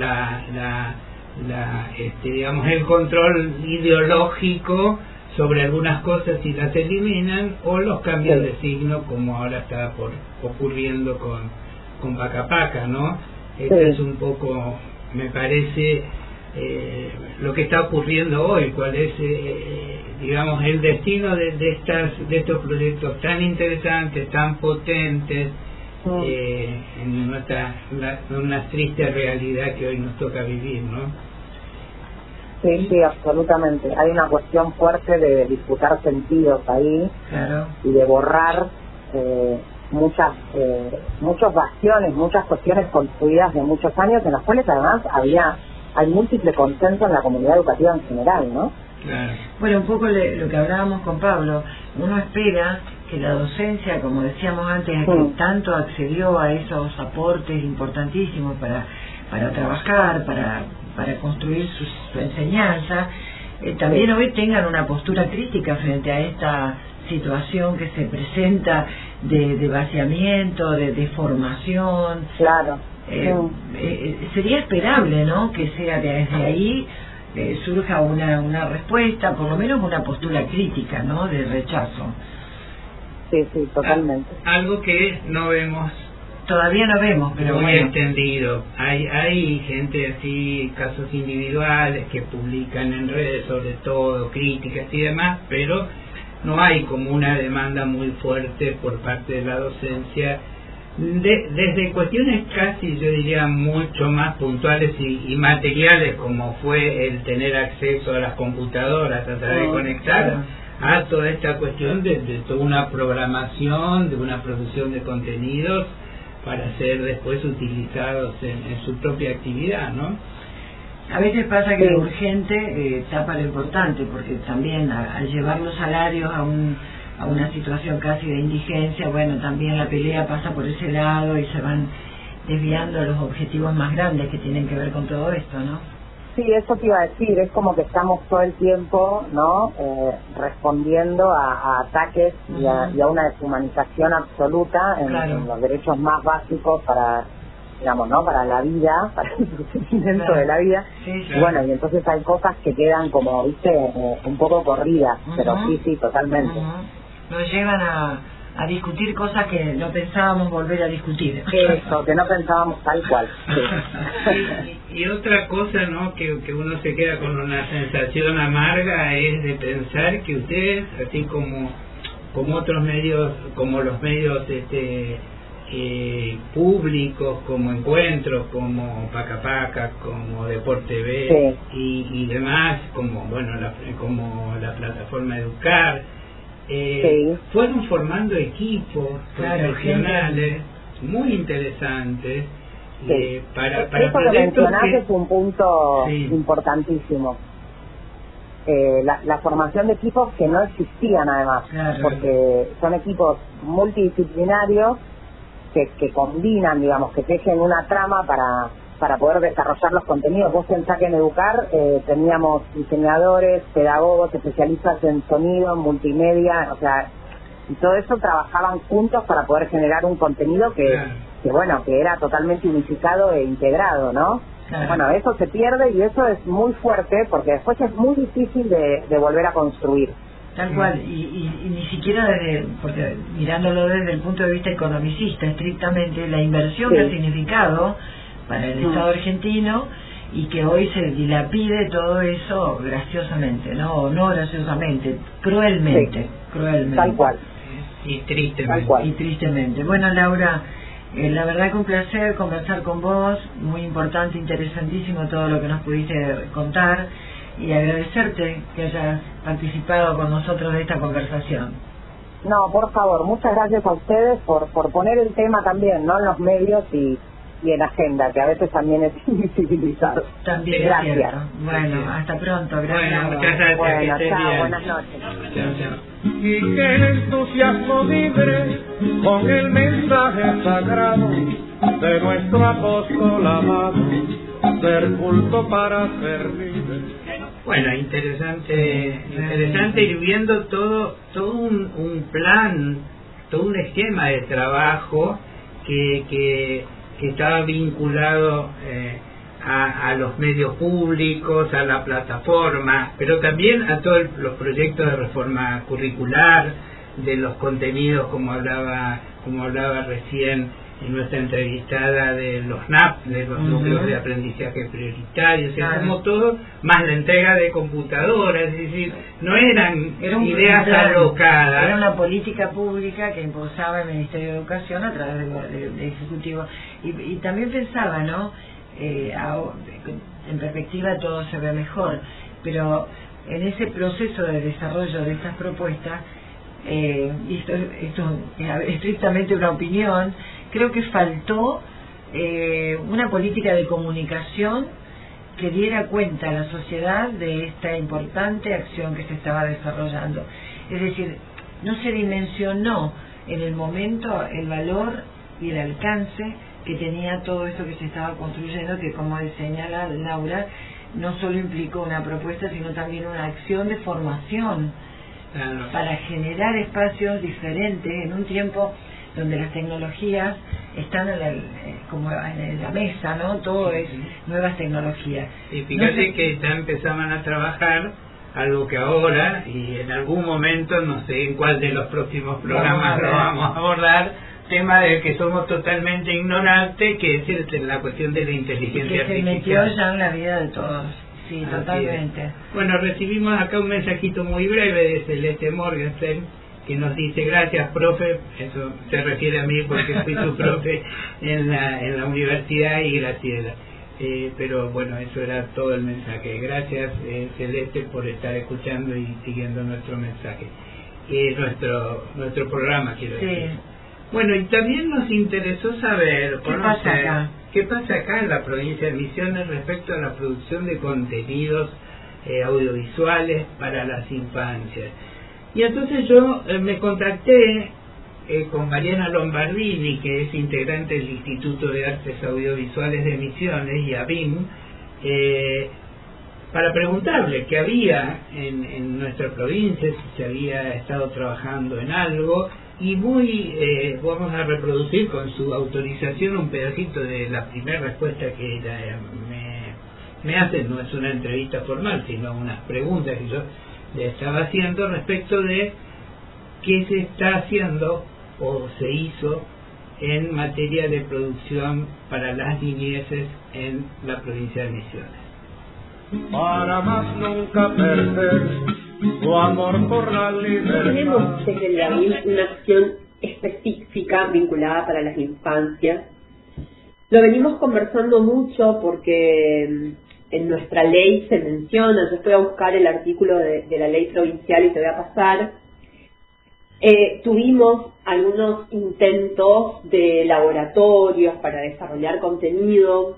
[SPEAKER 3] digamos, el control ideológico sobre algunas cosas y las eliminan, o los cambian de signo, como ahora está ocurriendo con Paca Paca, ¿no? Esto es un poco, me parece, lo que está ocurriendo hoy, cuál es, digamos, el destino de estos proyectos tan interesantes, tan potentes, en una triste realidad que hoy nos toca vivir, ¿no?
[SPEAKER 10] Sí, absolutamente. Hay una cuestión fuerte de disputar sentidos ahí, y de borrar muchos bastiones, muchas cuestiones construidas de muchos años, en las cuales además hay múltiple consenso en la comunidad educativa en general, ¿no?
[SPEAKER 4] Claro. Bueno, un poco lo que hablábamos con Pablo, uno espera que la docencia, como decíamos antes, que tanto accedió a esos aportes importantísimos para trabajar, para construir su enseñanza, también hoy tengan una postura crítica frente a esta situación que se presenta de vaciamiento, de formación.
[SPEAKER 10] Claro.
[SPEAKER 4] Sería esperable, ¿no?, que sea desde ahí surja una respuesta, por lo menos una postura crítica, ¿no?, de rechazo.
[SPEAKER 10] Sí, totalmente.
[SPEAKER 3] Algo que no vemos.
[SPEAKER 4] Todavía no vemos, pero
[SPEAKER 3] muy
[SPEAKER 4] bueno.
[SPEAKER 3] extendido. Hay gente así, casos individuales que publican en redes, sobre todo, críticas y demás, pero no hay como una demanda muy fuerte por parte de la docencia, desde cuestiones casi, yo diría, mucho más puntuales y materiales, como fue el tener acceso a las computadoras, a tratar de conectar a toda esta cuestión de toda una programación, de una producción de contenidos para ser después utilizados en su propia actividad, ¿no?
[SPEAKER 4] A veces pasa que lo urgente tapa lo importante, porque también al llevar los salarios a una situación casi de indigencia, bueno, también la pelea pasa por ese lado y se van desviando los objetivos más grandes que tienen que ver con todo esto, ¿no?
[SPEAKER 10] Sí, eso te iba a decir, es como que estamos todo el tiempo, ¿no?, respondiendo a ataques y a una deshumanización absoluta en los derechos más básicos para, digamos, ¿no?, para la vida, para el procedimiento de la vida. Y bueno, y entonces hay cosas que quedan como, viste, un poco corridas, pero sí, totalmente.
[SPEAKER 4] Nos llevan a discutir cosas que no pensábamos volver a discutir.
[SPEAKER 10] Eso, que no pensábamos tal cual.
[SPEAKER 3] Y otra cosa, ¿no?, que uno se queda con una sensación amarga, es de pensar que ustedes, así como otros medios, como los medios públicos, como Encuentros, como Paca Paca, como Deporte TV y demás, como como la plataforma Educar, fueron formando equipos profesionales muy interesantes para
[SPEAKER 10] eso que mencionás es un punto importantísimo. La formación de equipos que no existían además, porque son equipos multidisciplinarios que combinan, digamos, que tejen una trama para poder desarrollar los contenidos. Vos pensás que en Educar teníamos diseñadores, pedagogos, especialistas en sonido, en multimedia, o sea, y todo eso trabajaban juntos para poder generar un contenido que era totalmente unificado e integrado, ¿no? Bueno, eso se pierde y eso es muy fuerte porque después es muy difícil de volver a construir.
[SPEAKER 4] Tal cual, y ni siquiera porque mirándolo desde el punto de vista economicista estrictamente, la inversión que ha significado para el Estado argentino, y que hoy se dilapide todo eso graciosamente, no graciosamente, cruelmente.
[SPEAKER 10] Tal cual.
[SPEAKER 3] Y tristemente.
[SPEAKER 4] Bueno, Laura, La verdad que un placer conversar con vos, muy importante, interesantísimo todo lo que nos pudiste contar, y agradecerte que hayas participado con nosotros de esta conversación.
[SPEAKER 10] No, por favor, muchas gracias a ustedes por poner el tema también, ¿no?, en los medios y en agenda, que a veces también es invisibilizado.
[SPEAKER 4] También
[SPEAKER 10] gracias.
[SPEAKER 4] Es cierto. Bueno, hasta pronto, gracias.
[SPEAKER 3] Bueno, muchas gracias.
[SPEAKER 10] Bueno,
[SPEAKER 3] que
[SPEAKER 10] chao,
[SPEAKER 3] bien.
[SPEAKER 10] buenas noches.
[SPEAKER 3] Chao, chao.
[SPEAKER 2] Y que el entusiasmo vibre con el mensaje sagrado de nuestro apóstol amado, ser culto para ser libre.
[SPEAKER 3] Bueno, interesante ir viendo todo un plan, todo un esquema de trabajo que estaba vinculado a los medios públicos, a la plataforma, pero también a todos los proyectos de reforma curricular, de los contenidos, como hablaba recién en nuestra entrevistada, de los NAP, de los núcleos de aprendizaje prioritarios, como todo, más la entrega de computadoras, es decir, no eran ideas alocadas.
[SPEAKER 4] Era una política pública que impulsaba el Ministerio de Educación a través del Ejecutivo. Y también pensaba, ¿no?, en perspectiva todo se ve mejor, pero en ese proceso de desarrollo de estas propuestas, y esto es estrictamente una opinión, creo que faltó una política de comunicación que diera cuenta a la sociedad de esta importante acción que se estaba desarrollando. Es decir, no se dimensionó en el momento el valor y el alcance que tenía todo esto que se estaba construyendo, que, como señala Laura, no solo implicó una propuesta, sino también una acción de formación para generar espacios diferentes en un tiempo donde las tecnologías están como en la mesa, ¿no? Todo es nuevas tecnologías.
[SPEAKER 3] Y fíjate que ya empezaban a trabajar algo que ahora, y en algún momento, no sé en cuál de los próximos programas lo vamos a abordar, tema del que somos totalmente ignorantes, que es la cuestión de la inteligencia artificial.
[SPEAKER 4] Que se metió ya en la vida de todos. Sí, así totalmente.
[SPEAKER 3] Es. Bueno, recibimos acá un mensajito muy breve de Celeste Morgenstern, que nos dice: gracias, profe. Eso se refiere a mí porque fui su profe en la universidad, y Graciela. Pero bueno, eso era todo el mensaje. Gracias, Celeste, por estar escuchando y siguiendo nuestro mensaje. Nuestro programa, quiero decir. Bueno, y también nos interesó saber, qué pasa acá en la provincia de Misiones respecto a la producción de contenidos audiovisuales para las infancias. Y entonces yo me contacté con Mariana Lombardini, que es integrante del Instituto de Artes Audiovisuales de Misiones, y ABIM, para preguntarle qué había en nuestra provincia, si se había estado trabajando en algo. Y vamos a reproducir con su autorización un pedacito de la primera respuesta que ella me hace. No es una entrevista formal, sino unas preguntas que yo le estaba haciendo respecto de qué se está haciendo o se hizo en materia de producción para las niñeces en la provincia de Misiones.
[SPEAKER 2] Para más nunca perder tu amor por la libertad.
[SPEAKER 11] Tenemos desde el ABIM una acción específica vinculada para las infancias. Lo venimos conversando mucho porque en nuestra ley se menciona. Yo estoy a buscar el artículo de la ley provincial y te voy a pasar. Tuvimos algunos intentos de laboratorios para desarrollar contenido.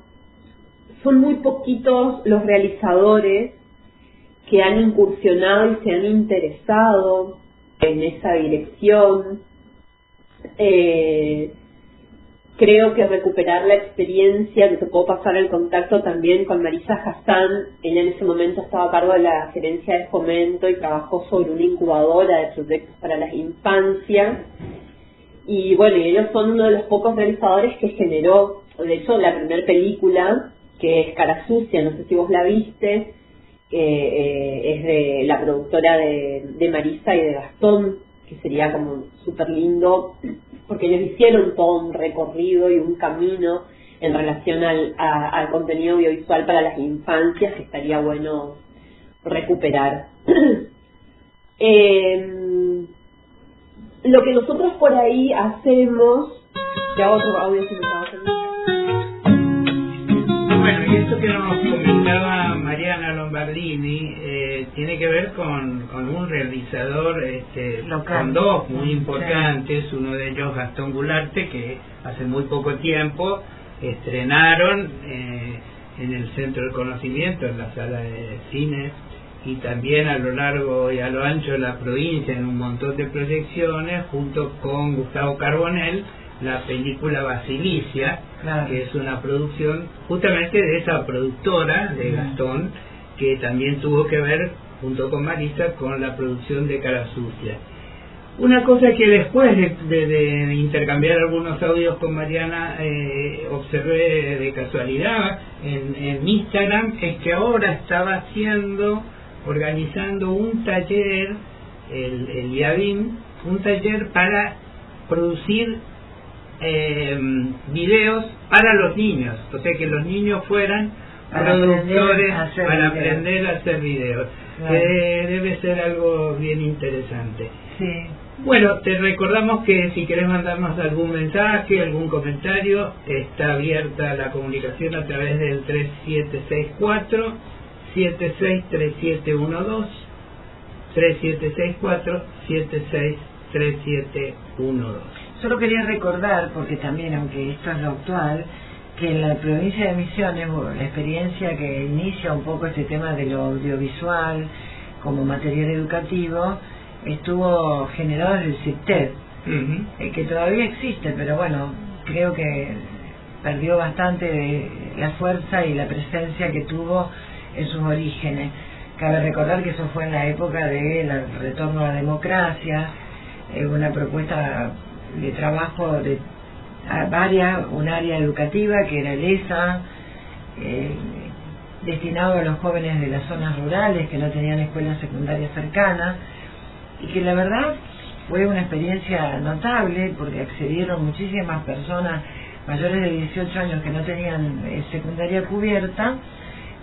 [SPEAKER 11] Son muy poquitos los realizadores que han incursionado y se han interesado en esa dirección. Creo que recuperar la experiencia, que te puedo pasar el contacto también con Marisa Hassan. Ella en ese momento estaba a cargo de la gerencia de fomento y trabajó sobre una incubadora de proyectos para las infancias. Y bueno, ellos son uno de los pocos realizadores que generó, de hecho, la primera película, que es Cara Sucia, no sé si vos la viste, es de la productora de Marisa y de Gastón, que sería como súper lindo, porque ellos hicieron todo un recorrido y un camino en relación al contenido audiovisual para las infancias, que estaría bueno recuperar. Lo que nosotros por ahí hacemos Ya otro audio que me estaba haciendo.
[SPEAKER 3] Bueno, y esto que nos comentaba Mariana Lombardini tiene que ver con un realizador con dos muy importantes, uno de ellos Gastón Gularte, que hace muy poco tiempo estrenaron en el Centro del Conocimiento, en la sala de cine, y también a lo largo y a lo ancho de la provincia en un montón de proyecciones, junto con Gustavo Carbonell, la película Basilicia, que es una producción justamente de esa productora de Gastón, que también tuvo que ver, junto con Marisa, con la producción de Cara Sucia. Una cosa que después de intercambiar algunos audios con Mariana observé de casualidad en Instagram, es que ahora estaba organizando un taller, el IABIM, un taller para producir videos para los niños, o sea que los niños fueran productores para aprender a hacer videos. Claro. Debe ser algo bien interesante. Sí. Bueno, te recordamos que si querés mandarnos algún mensaje, algún comentario, está abierta la comunicación a través del 3764-763712, 3764-763712.
[SPEAKER 4] Solo quería recordar, porque también, aunque esto es lo actual, que en la provincia de Misiones, la experiencia que inicia un poco este tema de lo audiovisual como material educativo, estuvo generado en el CIPTED, que todavía existe, pero bueno, creo que perdió bastante de la fuerza y la presencia que tuvo en sus orígenes. Cabe recordar que eso fue en la época del retorno a la democracia, una propuesta de trabajo de un área educativa que era el ESA, destinado a los jóvenes de las zonas rurales que no tenían escuelas secundarias cercanas, y que la verdad fue una experiencia notable porque accedieron muchísimas personas mayores de 18 años que no tenían secundaria cubierta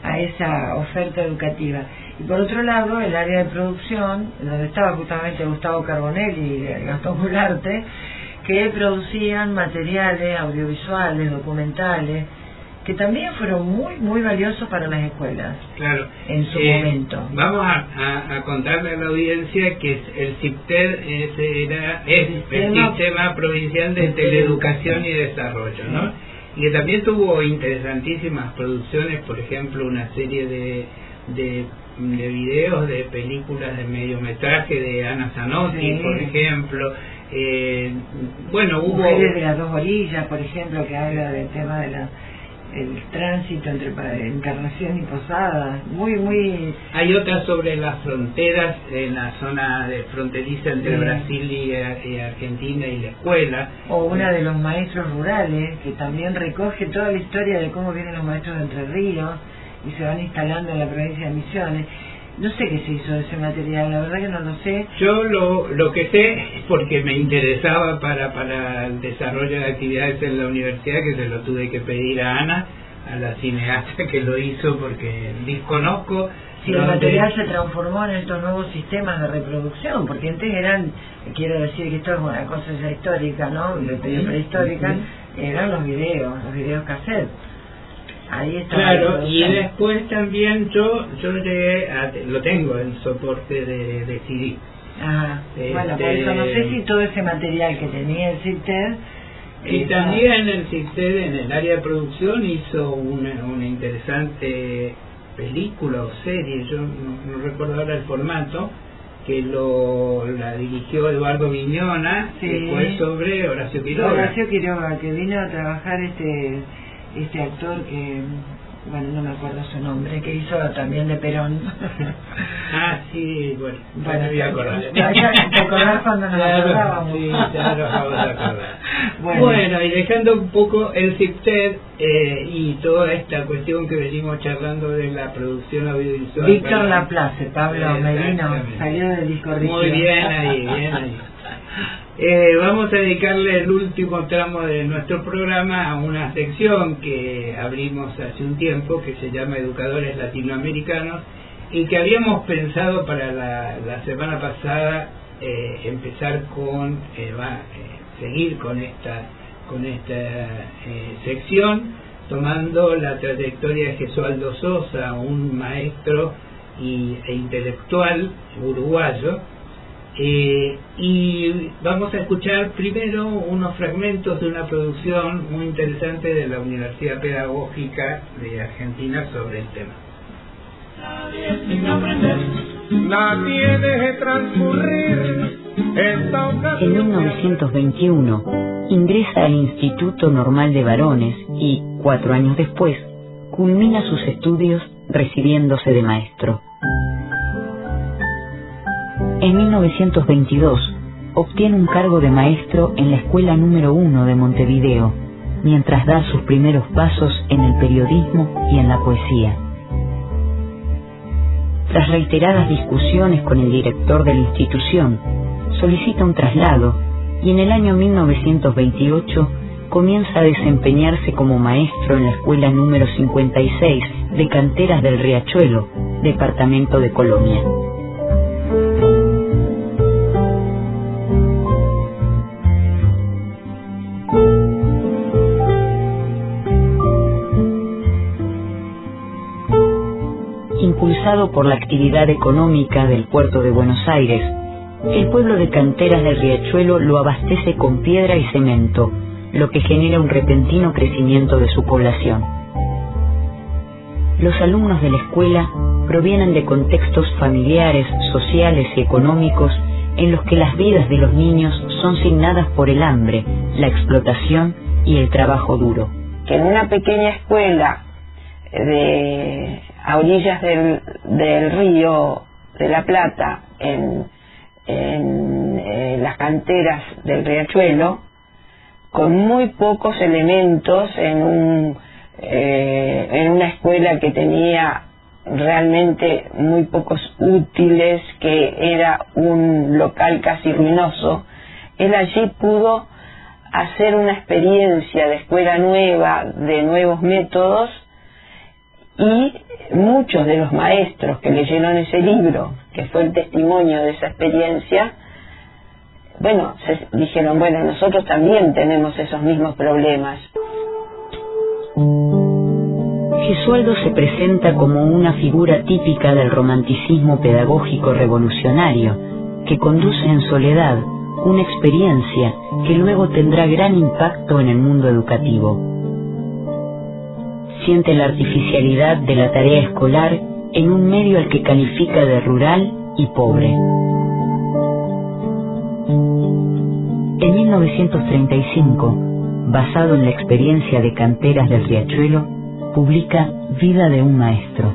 [SPEAKER 4] a esa oferta educativa. Y por otro lado, el área de producción, donde estaba justamente Gustavo Carbonell y Gastón Gularte, que producían materiales audiovisuales, documentales, que también fueron muy, muy valiosos para las escuelas. Claro. En su momento. Vamos a contarle a la audiencia que el CIPTED es el Sistema Provincial de Teleeducación y Desarrollo, ¿no? Y que también tuvo interesantísimas producciones, por ejemplo, una serie de videos, de películas de mediometraje de Ana Zanotti, por ejemplo. Bueno, hubo Mujeres de las Dos Orillas, por ejemplo, que habla del tema de el tránsito entre Encarnación y Posadas, muy. Hay otras sobre las fronteras en la zona de fronteriza entre Brasil y Argentina y la escuela. O una de los maestros rurales, que también recoge toda la historia de cómo vienen los maestros de Entre Ríos y se van instalando en la provincia de Misiones. No sé qué se hizo de ese material, la verdad que no lo sé. Yo lo que sé, porque me interesaba para el desarrollo de actividades en la universidad, que se lo tuve que pedir a Ana, a la cineasta que lo hizo, porque desconozco. Si el material se transformó en estos nuevos sistemas de reproducción, porque antes eran, quiero decir que esto es una cosa ya histórica, ¿no? Prehistórica, eran los videos cassette. Ahí está. Claro, y después también yo llegué lo tengo en soporte de CD. Bueno, por eso no sé si todo ese material que tenía el CIPTED. Y también el CIPTED en el área de producción hizo una interesante película o serie, yo no recuerdo ahora el formato, que la dirigió Eduardo Viñona, que fue sobre Horacio Quiroga. Horacio Quiroga, que vino a trabajar este actor que, bueno, no me acuerdo su nombre, que hizo también de Perón. Sí, bueno, me voy a acordar. ¿Te acordás cuando nos acordábamos? Sí, ya lo acabo de acordar. Bueno, y dejando un poco el CIPTED y toda esta cuestión que venimos charlando de la producción audiovisual. Víctor Laplace, Pablo Medino, salió del disco rígido. Muy bien ahí, bien ahí. Vamos a dedicarle el último tramo de nuestro programa a una sección que abrimos hace un tiempo, que se llama Educadores Latinoamericanos, y que habíamos pensado para la semana pasada empezar seguir con
[SPEAKER 3] con esta sección, tomando la trayectoria de Gesualdo Sosa, un maestro e intelectual uruguayo, y vamos a escuchar primero unos fragmentos de una producción muy interesante de la Universidad Pedagógica de Argentina sobre el tema.
[SPEAKER 2] Nadie sin aprender, nadie deje transcurrir esta ocasión.
[SPEAKER 12] En 1921 ingresa al Instituto Normal de Varones y, 4 años después, culmina sus estudios recibiéndose de maestro. En 1922 obtiene un cargo de maestro en la Escuela número 1 de Montevideo, mientras da sus primeros pasos en el periodismo y en la poesía. Tras reiteradas discusiones con el director de la institución, solicita un traslado y en el año 1928 comienza a desempeñarse como maestro en la Escuela número 56 de Canteras del Riachuelo, departamento de Colonia. Impulsado por la actividad económica del puerto de Buenos Aires, el pueblo de Canteras del Riachuelo lo abastece con piedra y cemento, lo que genera un repentino crecimiento de su población. Los alumnos de la escuela provienen de contextos familiares, sociales y económicos en los que las vidas de los niños son signadas por el hambre, la explotación y el trabajo duro.
[SPEAKER 13] Que en una pequeña escuela a orillas del río de la Plata, en las canteras del Riachuelo, con muy pocos elementos, en una escuela que tenía realmente muy pocos útiles, que era un local casi ruinoso, él allí pudo hacer una experiencia de escuela nueva, de nuevos métodos, y muchos de los maestros que leyeron ese libro, que fue el testimonio de esa experiencia, bueno, dijeron, bueno, nosotros también tenemos esos mismos problemas.
[SPEAKER 12] Gesualdo se presenta como una figura típica del romanticismo pedagógico revolucionario, que conduce en soledad una experiencia que luego tendrá gran impacto en el mundo educativo. Siente la artificialidad de la tarea escolar en un medio al que califica de rural y pobre. En 1935, basado en la experiencia de Canteras del Riachuelo, publica Vida de un maestro.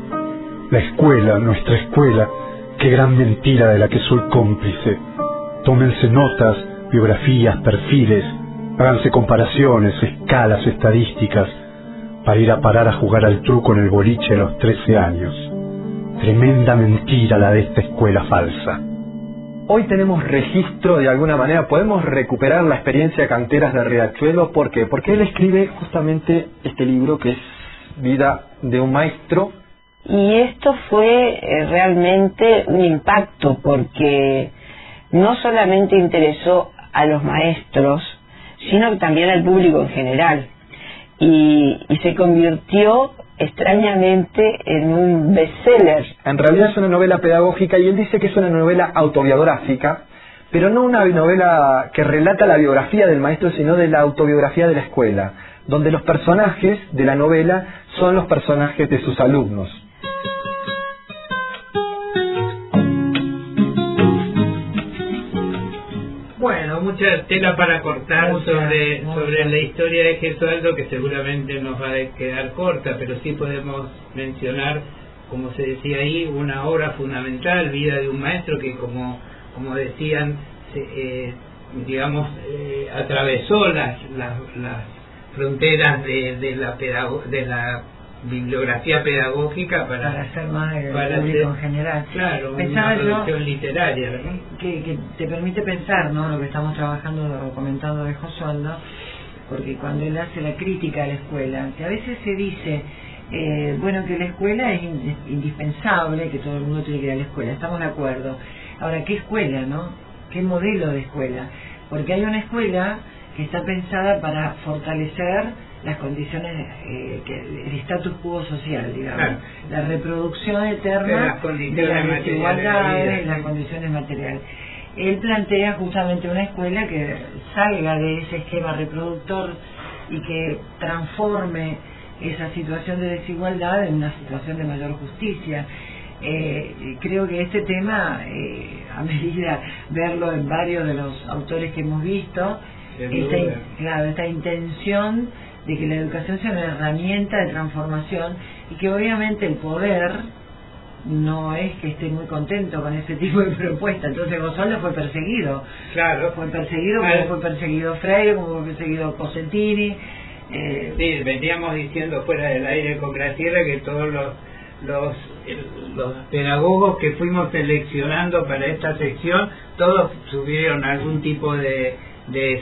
[SPEAKER 14] La escuela, nuestra escuela, qué gran mentira de la que soy cómplice. Tómense notas, biografías, perfiles, háganse comparaciones, escalas, estadísticas, para ir a parar a jugar al truco en el boliche a los 13 años. Tremenda mentira la de esta escuela falsa.
[SPEAKER 15] Hoy tenemos registro de alguna manera, podemos recuperar la experiencia de Canteras de Riachuelo. ¿Por qué? Porque él escribe justamente este libro que es Vida de un maestro.
[SPEAKER 13] Y esto fue realmente un impacto, porque no solamente interesó a los maestros, sino también al público en general. Y se convirtió extrañamente en un bestseller.
[SPEAKER 15] En realidad es una novela pedagógica y él dice que es una novela autobiográfica, pero no una novela que relata la biografía del maestro, sino de la autobiografía de la escuela, donde los personajes de la novela son los personajes de sus alumnos.
[SPEAKER 3] Bueno, mucha tela para cortar sobre la historia de Gesualdo, que seguramente nos va a quedar corta, pero sí podemos mencionar, como se decía ahí, una obra fundamental, Vida de un maestro, que como decían, atravesó las fronteras de la bibliografía pedagógica para
[SPEAKER 4] hacer más del público en general.
[SPEAKER 3] Claro,
[SPEAKER 4] pensaba
[SPEAKER 3] una producción literaria, ¿no?
[SPEAKER 4] que te permite pensar, ¿no?, lo que estamos trabajando o comentando de Gesualdo, porque cuando él hace la crítica a la escuela, que a veces se dice que la escuela es indispensable, que todo el mundo tiene que ir a la escuela, estamos de acuerdo. Ahora, ¿qué escuela, no? ¿Qué modelo de escuela? Porque hay una escuela que está pensada para fortalecer las condiciones, el status quo social, digamos, claro, la reproducción eterna de las desigualdades, las condiciones materiales. Él plantea justamente una escuela que salga de ese esquema reproductor y que transforme esa situación de desigualdad en una situación de mayor justicia. Creo que este tema, a medida verlo en varios de los autores que hemos visto, esta intención de que la educación sea una herramienta de transformación y que obviamente el poder no es que esté muy contento con ese tipo de propuesta. Entonces Gosolda fue perseguido. Claro. Fue perseguido, como fue perseguido Freire, como fue perseguido Cosentini.
[SPEAKER 3] Sí, veníamos diciendo fuera del aire con Graciela que todos los pedagogos que fuimos seleccionando para esta sección, todos tuvieron algún tipo de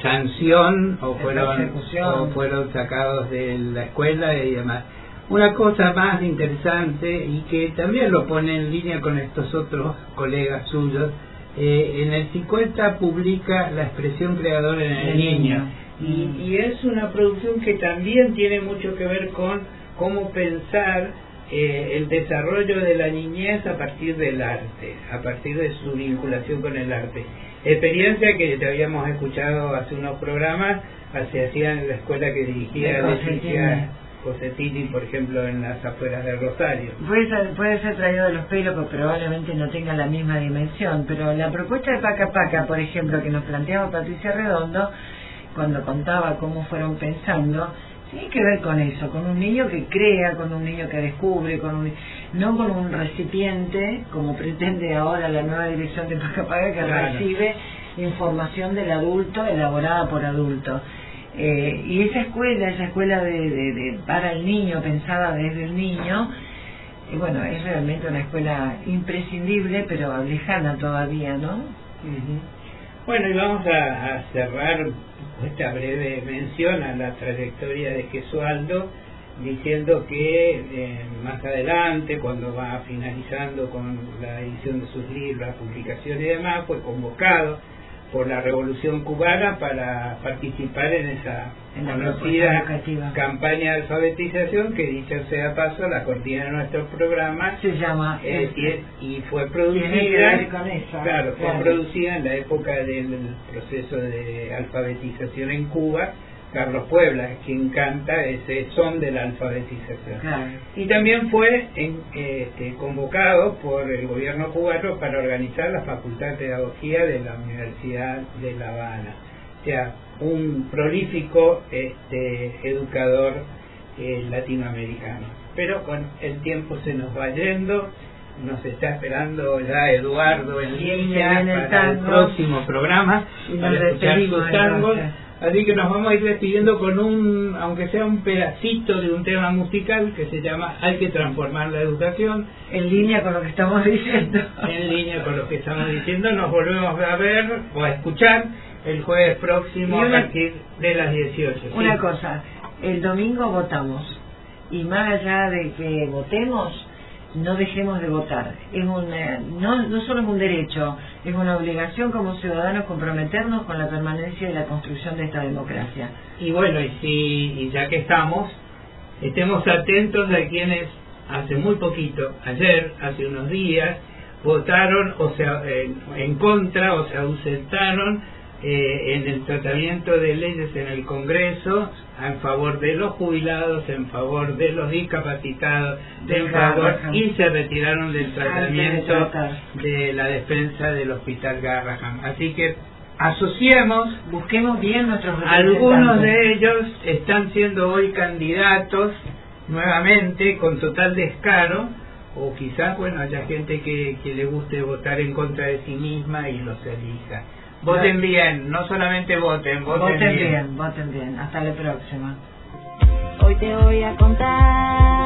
[SPEAKER 3] sanción o fueron sacados de la escuela y demás. Una cosa más interesante y que también lo pone en línea con estos otros colegas suyos, en el 50 publica La expresión creadora en el niño, y es una producción que también tiene mucho que ver con cómo pensar el desarrollo de la niñez a partir del arte, a partir de su vinculación con el arte. Experiencia que te habíamos escuchado hace unos programas, se hacía en la escuela que dirigía Cosentini, por ejemplo, en las afueras de Rosario.
[SPEAKER 4] Puede ser traído de los pelos, pero probablemente no tenga la misma dimensión. Pero la propuesta de Paca Paca, por ejemplo, que nos planteaba Patricia Redondo, cuando contaba cómo fueron pensando, tiene que ver con eso, con un niño que crea, con un niño que descubre, no con un recipiente, como pretende ahora la nueva dirección de Paca Paca, que recibe información del adulto elaborada por adultos. Y esa escuela de para el niño, pensada desde el niño, bueno, es realmente una escuela imprescindible, pero lejana todavía, ¿no?
[SPEAKER 3] Bueno, y vamos a cerrar esta breve mención a la trayectoria de Gesualdo, diciendo que más adelante, cuando va finalizando con la edición de sus libros, la publicación y demás, fue convocado por la Revolución Cubana para participar en esa conocida campaña de alfabetización que, dicho sea paso, la cortina de nuestro programa
[SPEAKER 4] se llama
[SPEAKER 3] y fue producida fue producida en la época del proceso de alfabetización en Cuba. Carlos Puebla es quien canta ese son de la alfabetización. Y también fue convocado por el gobierno cubano para organizar la Facultad de Pedagogía de la Universidad de La Habana. O sea, un prolífico educador latinoamericano. Pero con el tiempo se nos va yendo, nos está esperando ya Eduardo en línea para el próximo programa, para escuchar sus tangos. Así que nos vamos a ir despidiendo con aunque sea un pedacito de un tema musical que se llama Hay que transformar la educación.
[SPEAKER 4] En línea con lo que estamos diciendo.
[SPEAKER 3] En línea con lo que estamos diciendo. Nos volvemos a ver o a escuchar el jueves próximo a partir de las 18.
[SPEAKER 4] Una cosa, el domingo votamos. Y más allá de que votemos, no dejemos de votar. Es no solo es un derecho, es una obligación como ciudadanos comprometernos con la permanencia y la construcción de esta democracia.
[SPEAKER 3] Y bueno, y ya que estemos atentos a quienes hace muy poquito, hace unos días, votaron en contra o se ausentaron en el tratamiento de leyes en el Congreso en favor de los jubilados, en favor de los discapacitados, y se retiraron del tratamiento de la defensa del Hospital Garrahan. Así que busquemos bien nuestros representantes. Algunos de ellos están siendo hoy candidatos nuevamente con total descaro, o quizás haya gente que le guste votar en contra de sí misma y los elija. Voten bien, no solamente voten bien.
[SPEAKER 4] Voten bien. Hasta la próxima.
[SPEAKER 16] Hoy te voy a contar